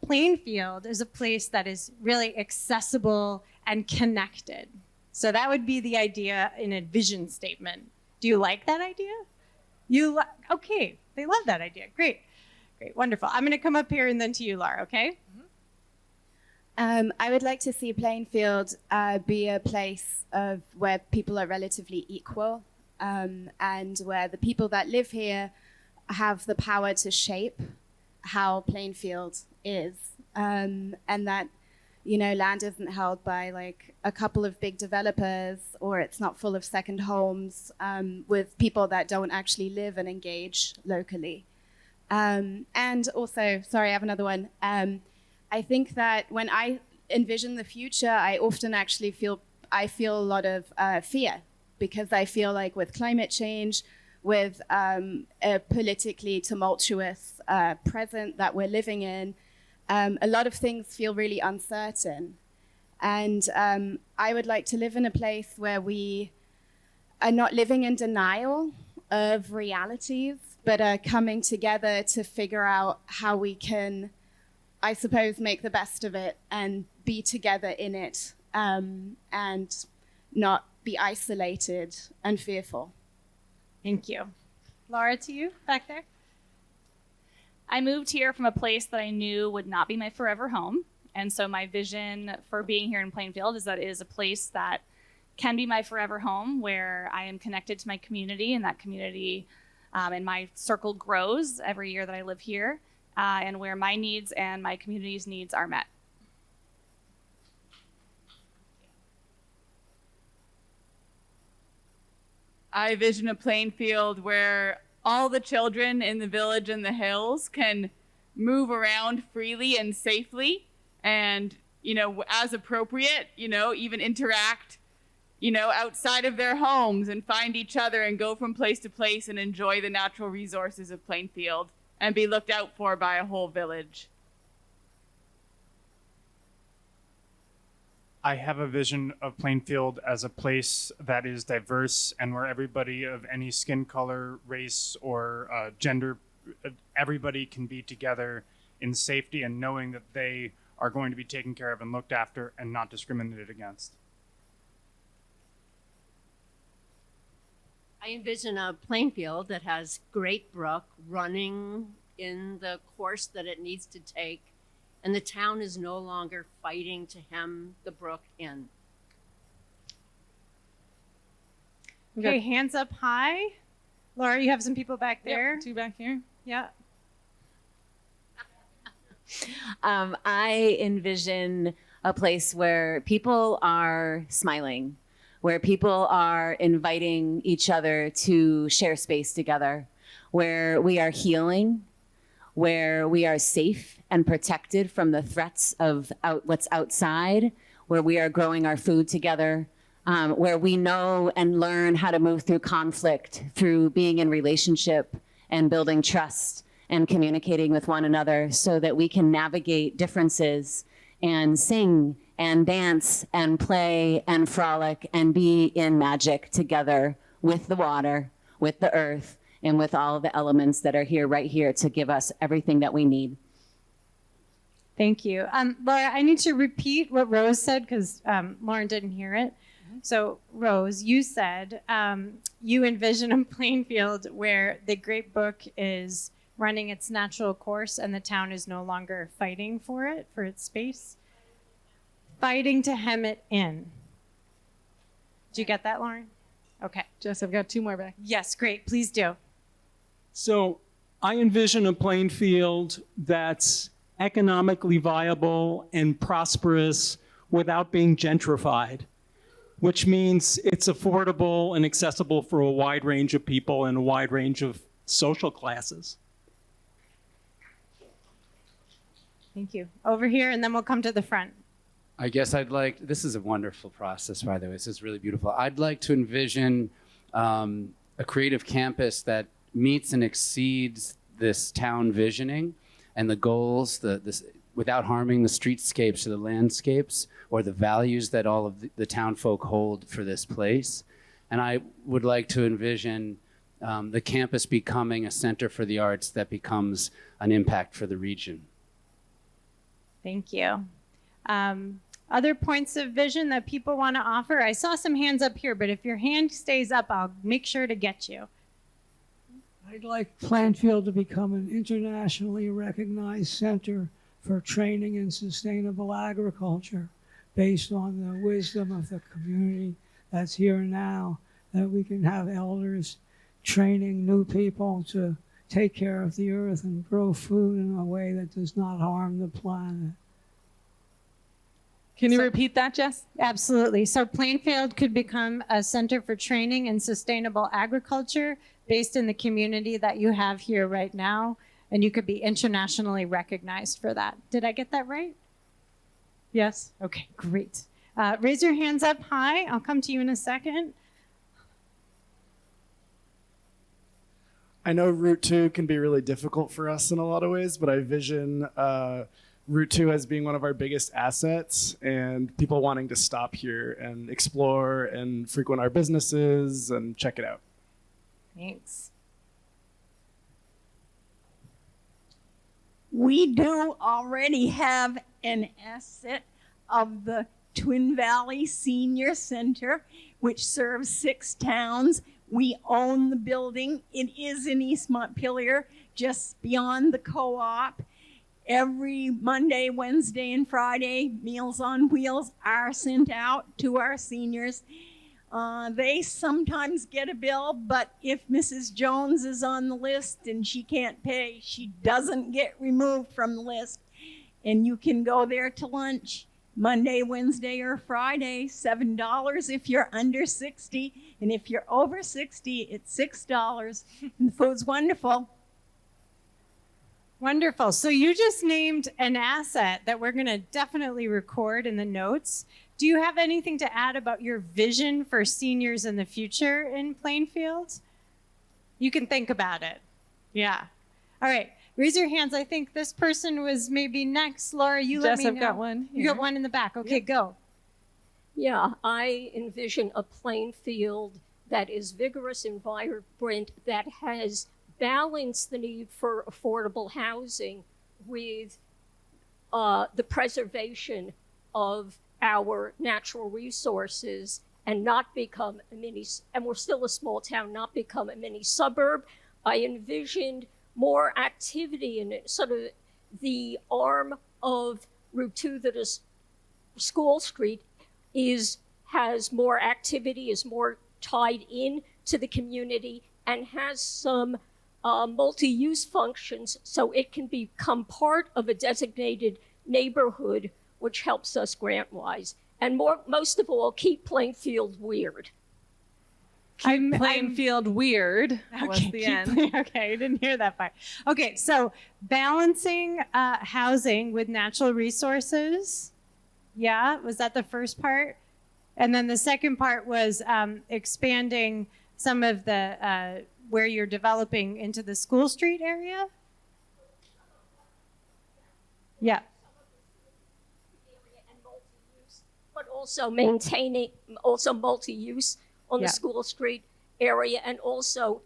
Plainfield is a place that is really accessible and connected. So that would be the idea in a vision statement. Do you like that idea? Okay, they love that idea. Great. Great, wonderful. I'm going to come up here and then to you, Laura, okay? I would like to see Plainfield be a place where people are relatively equal, and where the people that live here have the power to shape how Plainfield is, and that, land isn't held by like a couple of big developers, or it's not full of second homes with people that don't actually live and engage locally. And also, sorry, I have another one. I think that when I envision the future, I often actually feel a lot of fear, because I feel like with climate change, with a politically tumultuous present that we're living in, a lot of things feel really uncertain. And I would like to live in a place where we are not living in denial of realities, but are coming together to figure out how we can, I suppose, make the best of it and be together in it, and not be isolated and fearful. Thank you. Laura, to you, back there. I moved here from a place that I knew would not be my forever home. And so my vision for being here in Plainfield is that it is a place that can be my forever home, where I am connected to my community, and that community and my circle grows every year that I live here, and where my needs and my community's needs are met. I vision a Plainfield where all the children in the village and the hills can move around freely and safely, and, as appropriate, even interact, outside of their homes and find each other and go from place to place and enjoy the natural resources of Plainfield and be looked out for by a whole village. I have a vision of Plainfield as a place that is diverse and where everybody of any skin color, race, or gender, everybody can be together in safety and knowing that they are going to be taken care of and looked after and not discriminated against. I envision a Plainfield that has great brook running in the course that it needs to take, and the town is no longer fighting to hem the brook in. Okay, hands up high. Laura, you have some people back there. Yep, two back here. Yeah. I envision a place where people are smiling, where people are inviting each other to share space together, where we are healing, where we are safe and protected from the threats of what's outside, where we are growing our food together, where we know and learn how to move through conflict, through being in relationship and building trust and communicating with one another so that we can navigate differences and sing and dance and play and frolic and be in magic together with the water, with the earth, and with all the elements that are here, right here, to give us everything that we need. Thank you. Laura, I need to repeat what Rose said because Lauren didn't hear it. So, Rose, you said you envision a Plainfield where the great book is running its natural course and the town is no longer fighting for it, for its space. Fighting to hem it in. Did you get that, Lauren? Okay. Jess, I've got two more back. Yes, great. Please do. So I envision a Plainfield that's economically viable and prosperous without being gentrified, which means it's affordable and accessible for a wide range of people and a wide range of social classes. Thank you. Over here, and then we'll come to the front. I guess this is a wonderful process, by the way. This is really beautiful. I'd like to envision a creative campus that meets and exceeds this town visioning and the goals, without harming the streetscapes or the landscapes or the values that all of the town folk hold for this place. And I would like to envision the campus becoming a center for the arts that becomes an impact for the region. Thank you. Other points of vision that people want to offer? I saw some hands up here, but if your hand stays up, I'll make sure to get you. I'd like Plainfield to become an internationally recognized center for training in sustainable agriculture based on the wisdom of the community that's here now, that we can have elders training new people to take care of the earth and grow food in a way that does not harm the planet. Can you repeat that, Jess? Absolutely. So Plainfield could become a center for training in sustainable agriculture based in the community that you have here right now, and you could be internationally recognized for that. Did I get that right? Yes? Okay, great. Raise your hands up high. I'll come to you in a second. I know Route 2 can be really difficult for us in a lot of ways, but I vision Route 2 as being one of our biggest assets and people wanting to stop here and explore and frequent our businesses and check it out. Thanks. We do already have an asset of the Twin Valley Senior Center, which serves 6 towns. We own the building. It is in East Montpelier, just beyond the co-op. Every Monday, Wednesday, and Friday, Meals on Wheels are sent out to our seniors. They sometimes get a bill, but if Mrs. Jones is on the list and she can't pay, she doesn't get removed from the list. And you can go there to lunch Monday, Wednesday, or Friday, $7 if you're under 60. And if you're over 60, it's $6. And the food's wonderful. Wonderful. So you just named an asset that we're going to definitely record in the notes. Do you have anything to add about your vision for seniors in the future in Plainfield? You can think about it. Yeah. All right. Raise your hands. I think this person was maybe next. Laura, you let Jess, me know. I've got one You here. got one in the back. Okay, Yep. go. Yeah, I envision a Plainfield that is vigorous and vibrant, that has balanced the need for affordable housing with the preservation of our natural resources and not become and we're still a small town, not become a mini suburb. I envisioned more activity in it, sort of the arm of Route 2 that is School Street has more activity, is more tied in to the community, and has some multi-use functions, so it can become part of a designated neighborhood, which helps us grant-wise. And most of all, keep Plainfield weird. Keep Plainfield weird. Was the end. Okay, I didn't hear that part. Okay, so balancing housing with natural resources. Yeah, was that the first part? And then the second part was expanding some of the where you're developing into the School Street area. Yeah. But also maintaining multi-use on the School Street area, and also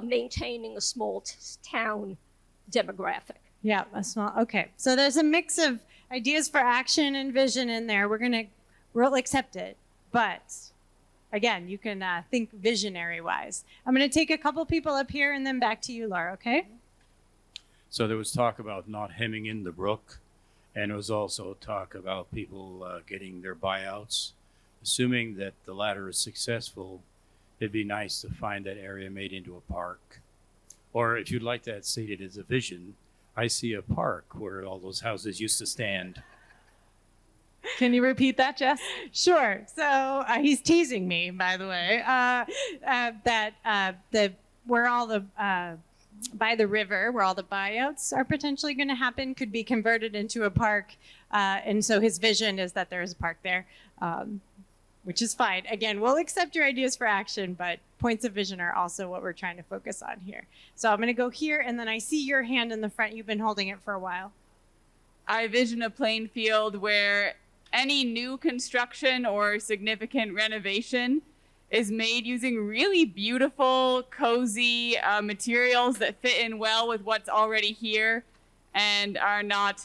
maintaining a small town demographic. Yeah, a small. Okay, so there's a mix of ideas for action and vision in there. We'll accept it, but again, you can think visionary-wise. I'm going to take a couple people up here and then back to you, Laura. Okay. So there was talk about not hemming in the brook, and there was also talk about people getting their buyouts. Assuming that the latter is successful, it'd be nice to find that area made into a park. Or if you'd like that stated as a vision, I see a park where all those houses used to stand. Can you repeat that, Jess? Sure. So he's teasing me, by the way, where all the by the river, where all the buyouts are potentially going to happen, could be converted into a park. And so his vision is that there is a park there, which is fine. Again, we'll accept your ideas for action, but points of vision are also what we're trying to focus on here. So I'm going to go here, and then I see your hand in the front. You've been holding it for a while. I vision a Plainfield where any new construction or significant renovation is made using really beautiful, cozy materials that fit in well with what's already here and are not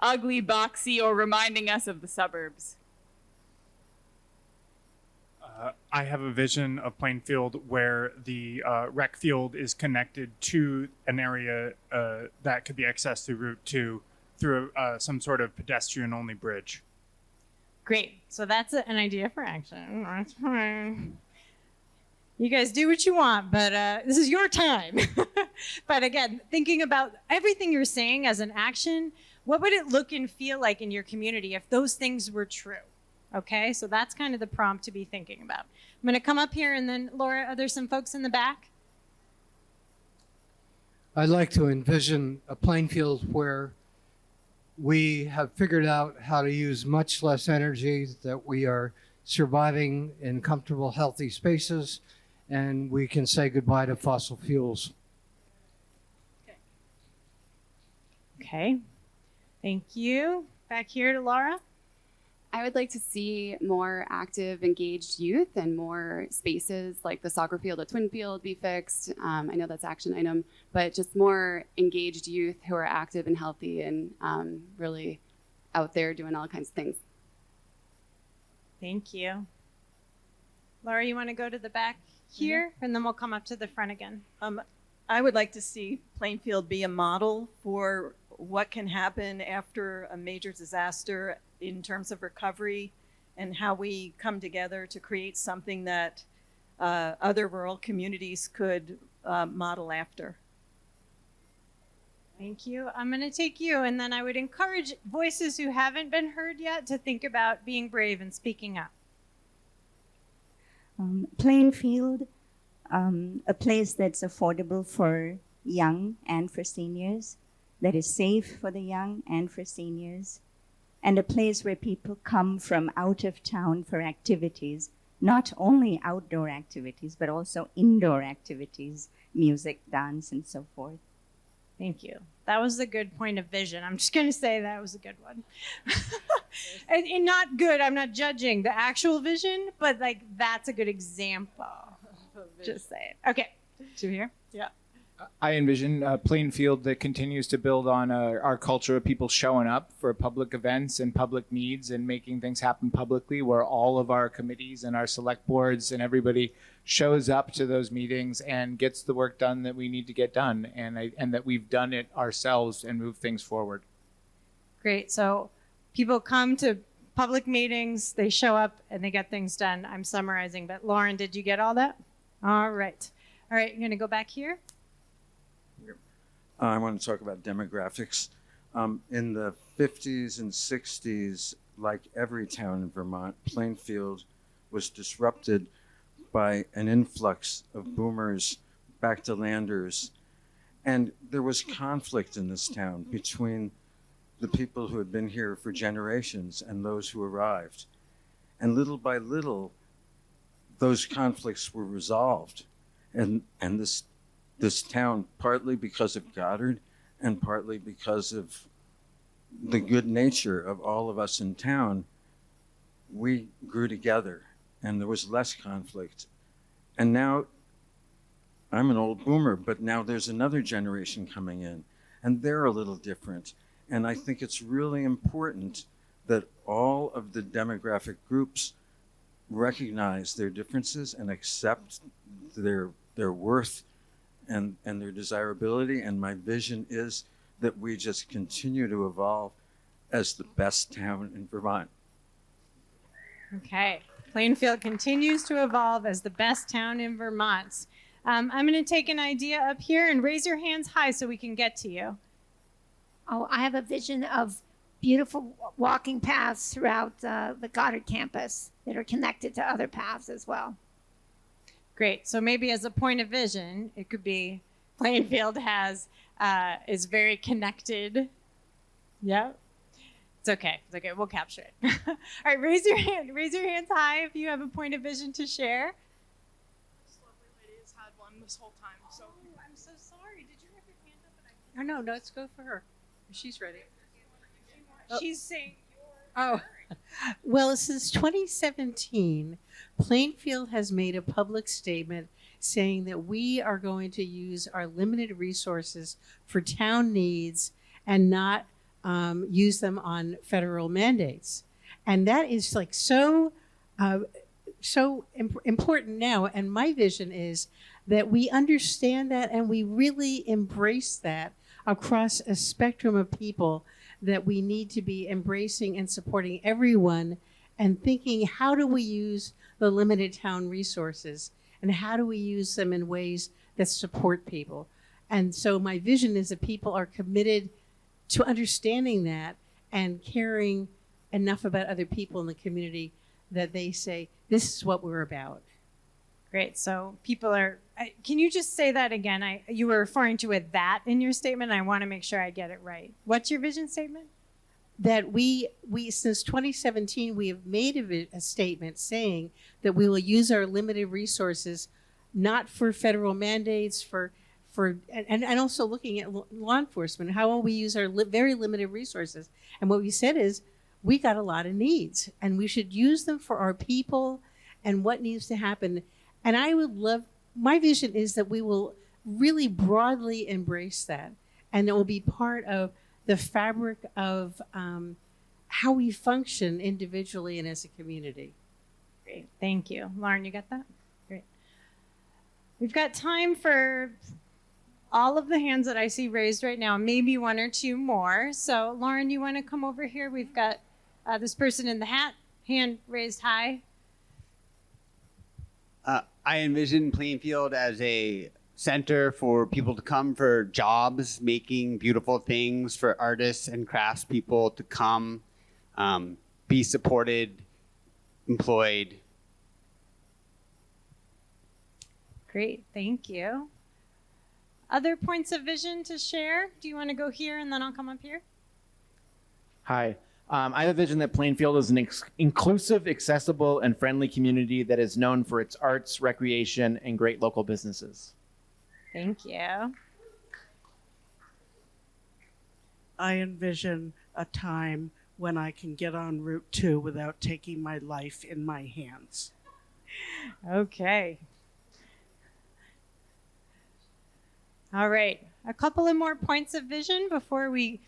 ugly, boxy, or reminding us of the suburbs. I have a vision of Plainfield where the rec field is connected to an area that could be accessed through Route 2 through some sort of pedestrian-only bridge. Great. So that's an idea for action. That's fine. You guys do what you want, but this is your time. But again, thinking about everything you're saying as an action, what would it look and feel like in your community if those things were true? Okay, so that's kind of the prompt to be thinking about. I'm going to come up here, and then Laura, are there some folks in the back? I'd like to envision a Plainfield where we have figured out how to use much less energy, that we are surviving in comfortable, healthy spaces, and we can say goodbye to fossil fuels. Okay, thank you. Back here to Laura. I would like to see more active, engaged youth and more spaces like the soccer field at Twinfield be fixed. I know that's action item, but just more engaged youth who are active and healthy and really out there doing all kinds of things. Thank you. Laura, you want to go to the back here, and then we'll come up to the front again. I would like to see Plainfield be a model for what can happen after a major disaster in terms of recovery, and how we come together to create something that other rural communities could model after. Thank you. I'm going to take you, and then I would encourage voices who haven't been heard yet to think about being brave and speaking up. Plainfield, a place that's affordable for young and for seniors, that is safe for the young and for seniors, and a place where people come from out of town for activities, not only outdoor activities, but also indoor activities, music, dance, and so forth. Thank you. That was a good point of vision. I'm just going to say that was a good one. and not good, I'm not judging the actual vision, but like that's a good example. Just say it. Okay. To here? Yeah. I envision a Plainfield that continues to build on our culture of people showing up for public events and public needs and making things happen publicly, where all of our committees and our select boards and everybody shows up to those meetings and gets the work done that we need to get done, and that we've done it ourselves and moved things forward. Great. So people come to public meetings, they show up, and they get things done. I'm summarizing, but Lauren, did you get all that? All right. All right, you're going to go back here. I want to talk about demographics. In the 50s and 60s, like every town in Vermont, Plainfield was disrupted by an influx of boomers, back-to-landers, and there was conflict in this town between the people who had been here for generations and those who arrived. And little by little, those conflicts were resolved. And this town, partly because of Goddard and partly because of the good nature of all of us in town, we grew together and there was less conflict. And now, I'm an old boomer, but now there's another generation coming in and they're a little different. And I think it's really important that all of the demographic groups recognize their differences and accept their worth and their desirability. And my vision is that we just continue to evolve as the best town in Vermont. Okay. Plainfield continues to evolve as the best town in Vermont. I'm going to take an idea up here and raise your hands high so we can get to you. Oh, I have a vision of beautiful walking paths throughout the Goddard campus that are connected to other paths as well. Great. So maybe as a point of vision, it could be Plainfield is very connected. Yeah. It's okay. It's okay. We'll capture it. All right. Raise your hand. Raise your hands high if you have a point of vision to share. This lovely lady has had one this whole time. So I'm so sorry. Did you have your hand up? And No, let's go for her. She's ready. She's saying Oh, well, since 2017, Plainfield has made a public statement saying that we are going to use our limited resources for town needs and not use them on federal mandates. And that is like so important now. And my vision is that we understand that and we really embrace that across a spectrum of people, that we need to be embracing and supporting everyone and thinking, how do we use the limited town resources and how do we use them in ways that support people? And so my vision is that people are committed to understanding that and caring enough about other people in the community that they say, this is what we're about. Great. So people are, can you just say that again? You were referring to it that in your statement. I want to make sure I get it right. What's your vision statement? That we since 2017, we have made a statement saying that we will use our limited resources, not for federal mandates, and also looking at law enforcement. How will we use our very limited resources? And what we said is, we got a lot of needs, and we should use them for our people and what needs to happen. And I would love, my vision is that we will really broadly embrace that. And it will be part of the fabric of how we function individually and as a community. Great, thank you. Lauren, you got that? Great. We've got time for all of the hands that I see raised right now, maybe one or two more. So Lauren, you wanna come over here? We've got this person in the hat, hand raised high. I envision Plainfield as a center for people to come for jobs, making beautiful things for artists and craftspeople to come, be supported, employed. Great, thank you. Other points of vision to share? Do you want to go here and then I'll come up here? Hi. I have a vision that Plainfield is an inclusive, accessible, and friendly community that is known for its arts, recreation, and great local businesses. Thank you. I envision a time when I can get on Route 2 without taking my life in my hands. Okay. All right, a couple of more points of vision before we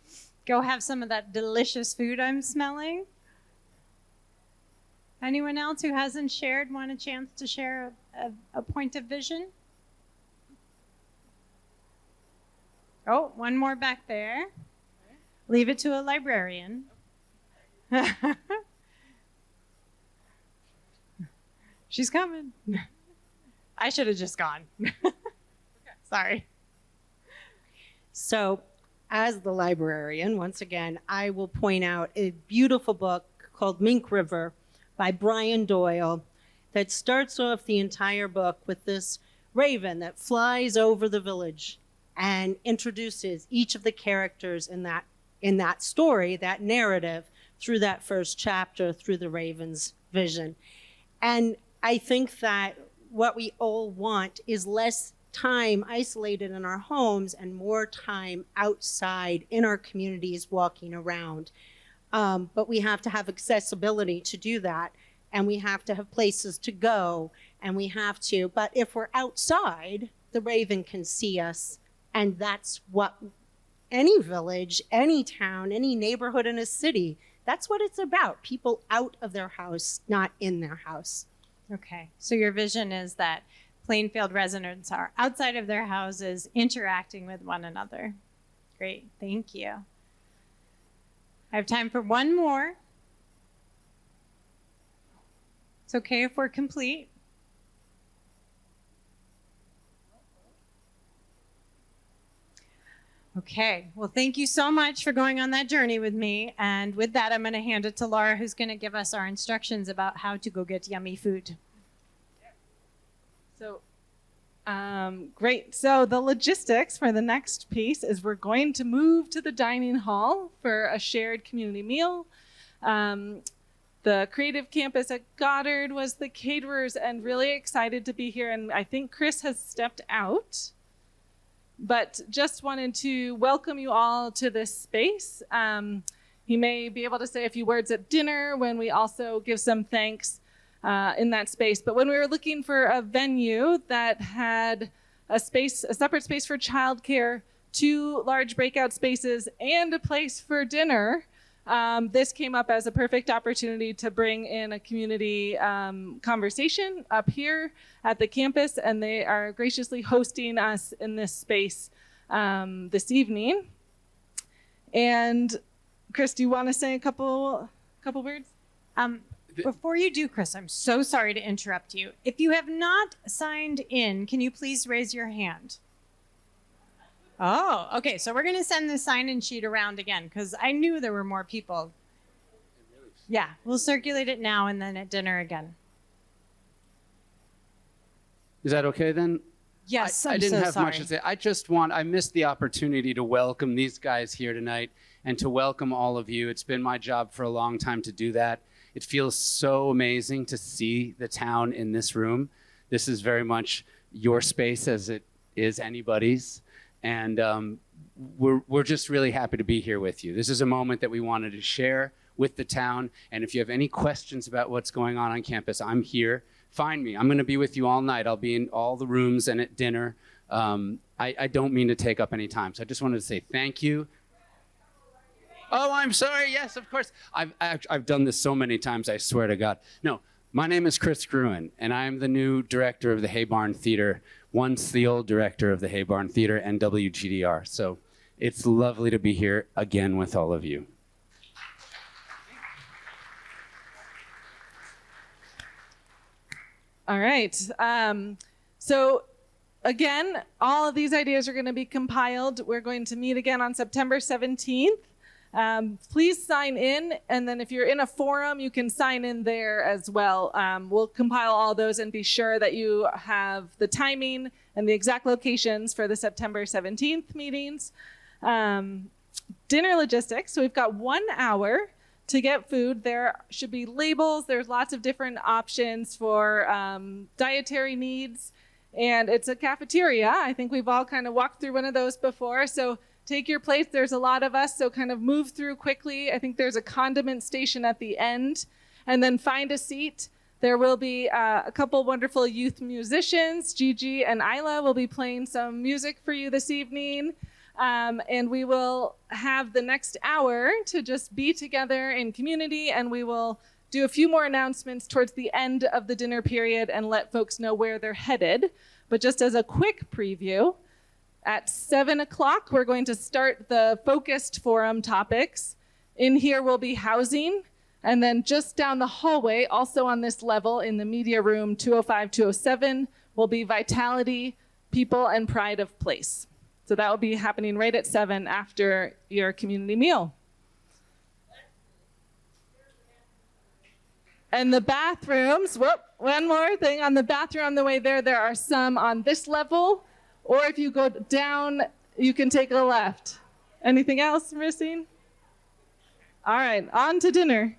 go have some of that delicious food I'm smelling. Anyone else who hasn't shared want a chance to share a point of vision? Oh, one more back there. Leave it to a librarian. She's coming. I should have just gone. Sorry. So, as the librarian, once again, I will point out a beautiful book called Mink River by Brian Doyle that starts off the entire book with this raven that flies over the village and introduces each of the characters in that story, that narrative, through that first chapter, through the raven's vision. And I think that what we all want is less time isolated in our homes and more time outside in our communities walking around. But we have to have accessibility to do that, and we have to have places to go, and but if we're outside, the raven can see us, and that's what any village, any town, any neighborhood in a city, that's what it's about. People out of their house, not in their house. Okay, so your vision is that Plainfield residents are outside of their houses interacting with one another. Great, thank you. I have time for one more. It's okay if we're complete. Okay, well, thank you so much for going on that journey with me. And with that, I'm going to hand it to Laura, who's going to give us our instructions about how to go get yummy food. So, great. So the logistics for the next piece is we're going to move to the dining hall for a shared community meal. The Creative Campus at Goddard was the caterers and really excited to be here. And I think Chris has stepped out, but just wanted to welcome you all to this space. He may be able to say a few words at dinner when we also give some thanks in that space. But when we were looking for a venue that had a separate space for childcare, 2 large breakout spaces, and a place for dinner, this came up as a perfect opportunity to bring in a community conversation up here at the campus, and they are graciously hosting us in this space this evening. And Chris, do you want to say a couple words? Before you do, Chris, I'm so sorry to interrupt you. If you have not signed in, can you please raise your hand? Oh, okay. So we're going to send the sign-in sheet around again because I knew there were more people. Yeah, we'll circulate it now and then at dinner again. Is that okay then? Yes, I I'm didn't so have sorry. much to say. I missed the opportunity to welcome these guys here tonight and to welcome all of you. It's been my job for a long time to do that. It feels so amazing to see the town in this room. This is very much your space as it is anybody's. And we're just really happy to be here with you. This is a moment that we wanted to share with the town. And if you have any questions about what's going on campus, I'm here. Find me. I'm going to be with you all night. I'll be in all the rooms and at dinner. I don't mean to take up any time. So I just wanted to say thank you. Oh, I'm sorry. Yes, of course. I've done this so many times, I swear to God. No, my name is Chris Gruen, and I'm the new director of the Hay Barn Theater, once the old director of the Hay Barn Theater and WGDR. So it's lovely to be here again with all of you. All right. So again, all of these ideas are going to be compiled. We're going to meet again on September 17th. Please sign in, and then if you're in a forum, you can sign in there as well. We'll compile all those and be sure that you have the timing and the exact locations for the September 17th meetings. Dinner logistics. So we've got 1 hour to get food. There should be labels. There's lots of different options for dietary needs, and it's a cafeteria. I think we've all kind of walked through one of those before. So take your place. There's a lot of us, so kind of move through quickly. I think there's a condiment station at the end, and then find a seat. There will be a couple wonderful youth musicians. Gigi and Isla will be playing some music for you this evening. And we will have the next hour to just be together in community, and we will do a few more announcements towards the end of the dinner period and let folks know where they're headed. But just as a quick preview, at 7 o'clock, we're going to start the focused forum topics. In here will be housing, and then just down the hallway, also on this level in the media room 205, 207, will be vitality, people, and pride of place. So that will be happening right at 7 after your community meal. And the bathrooms, one more thing on the bathroom on the way there, there are some on this level, or if you go down, you can take a left. Anything else missing? All right, on to dinner.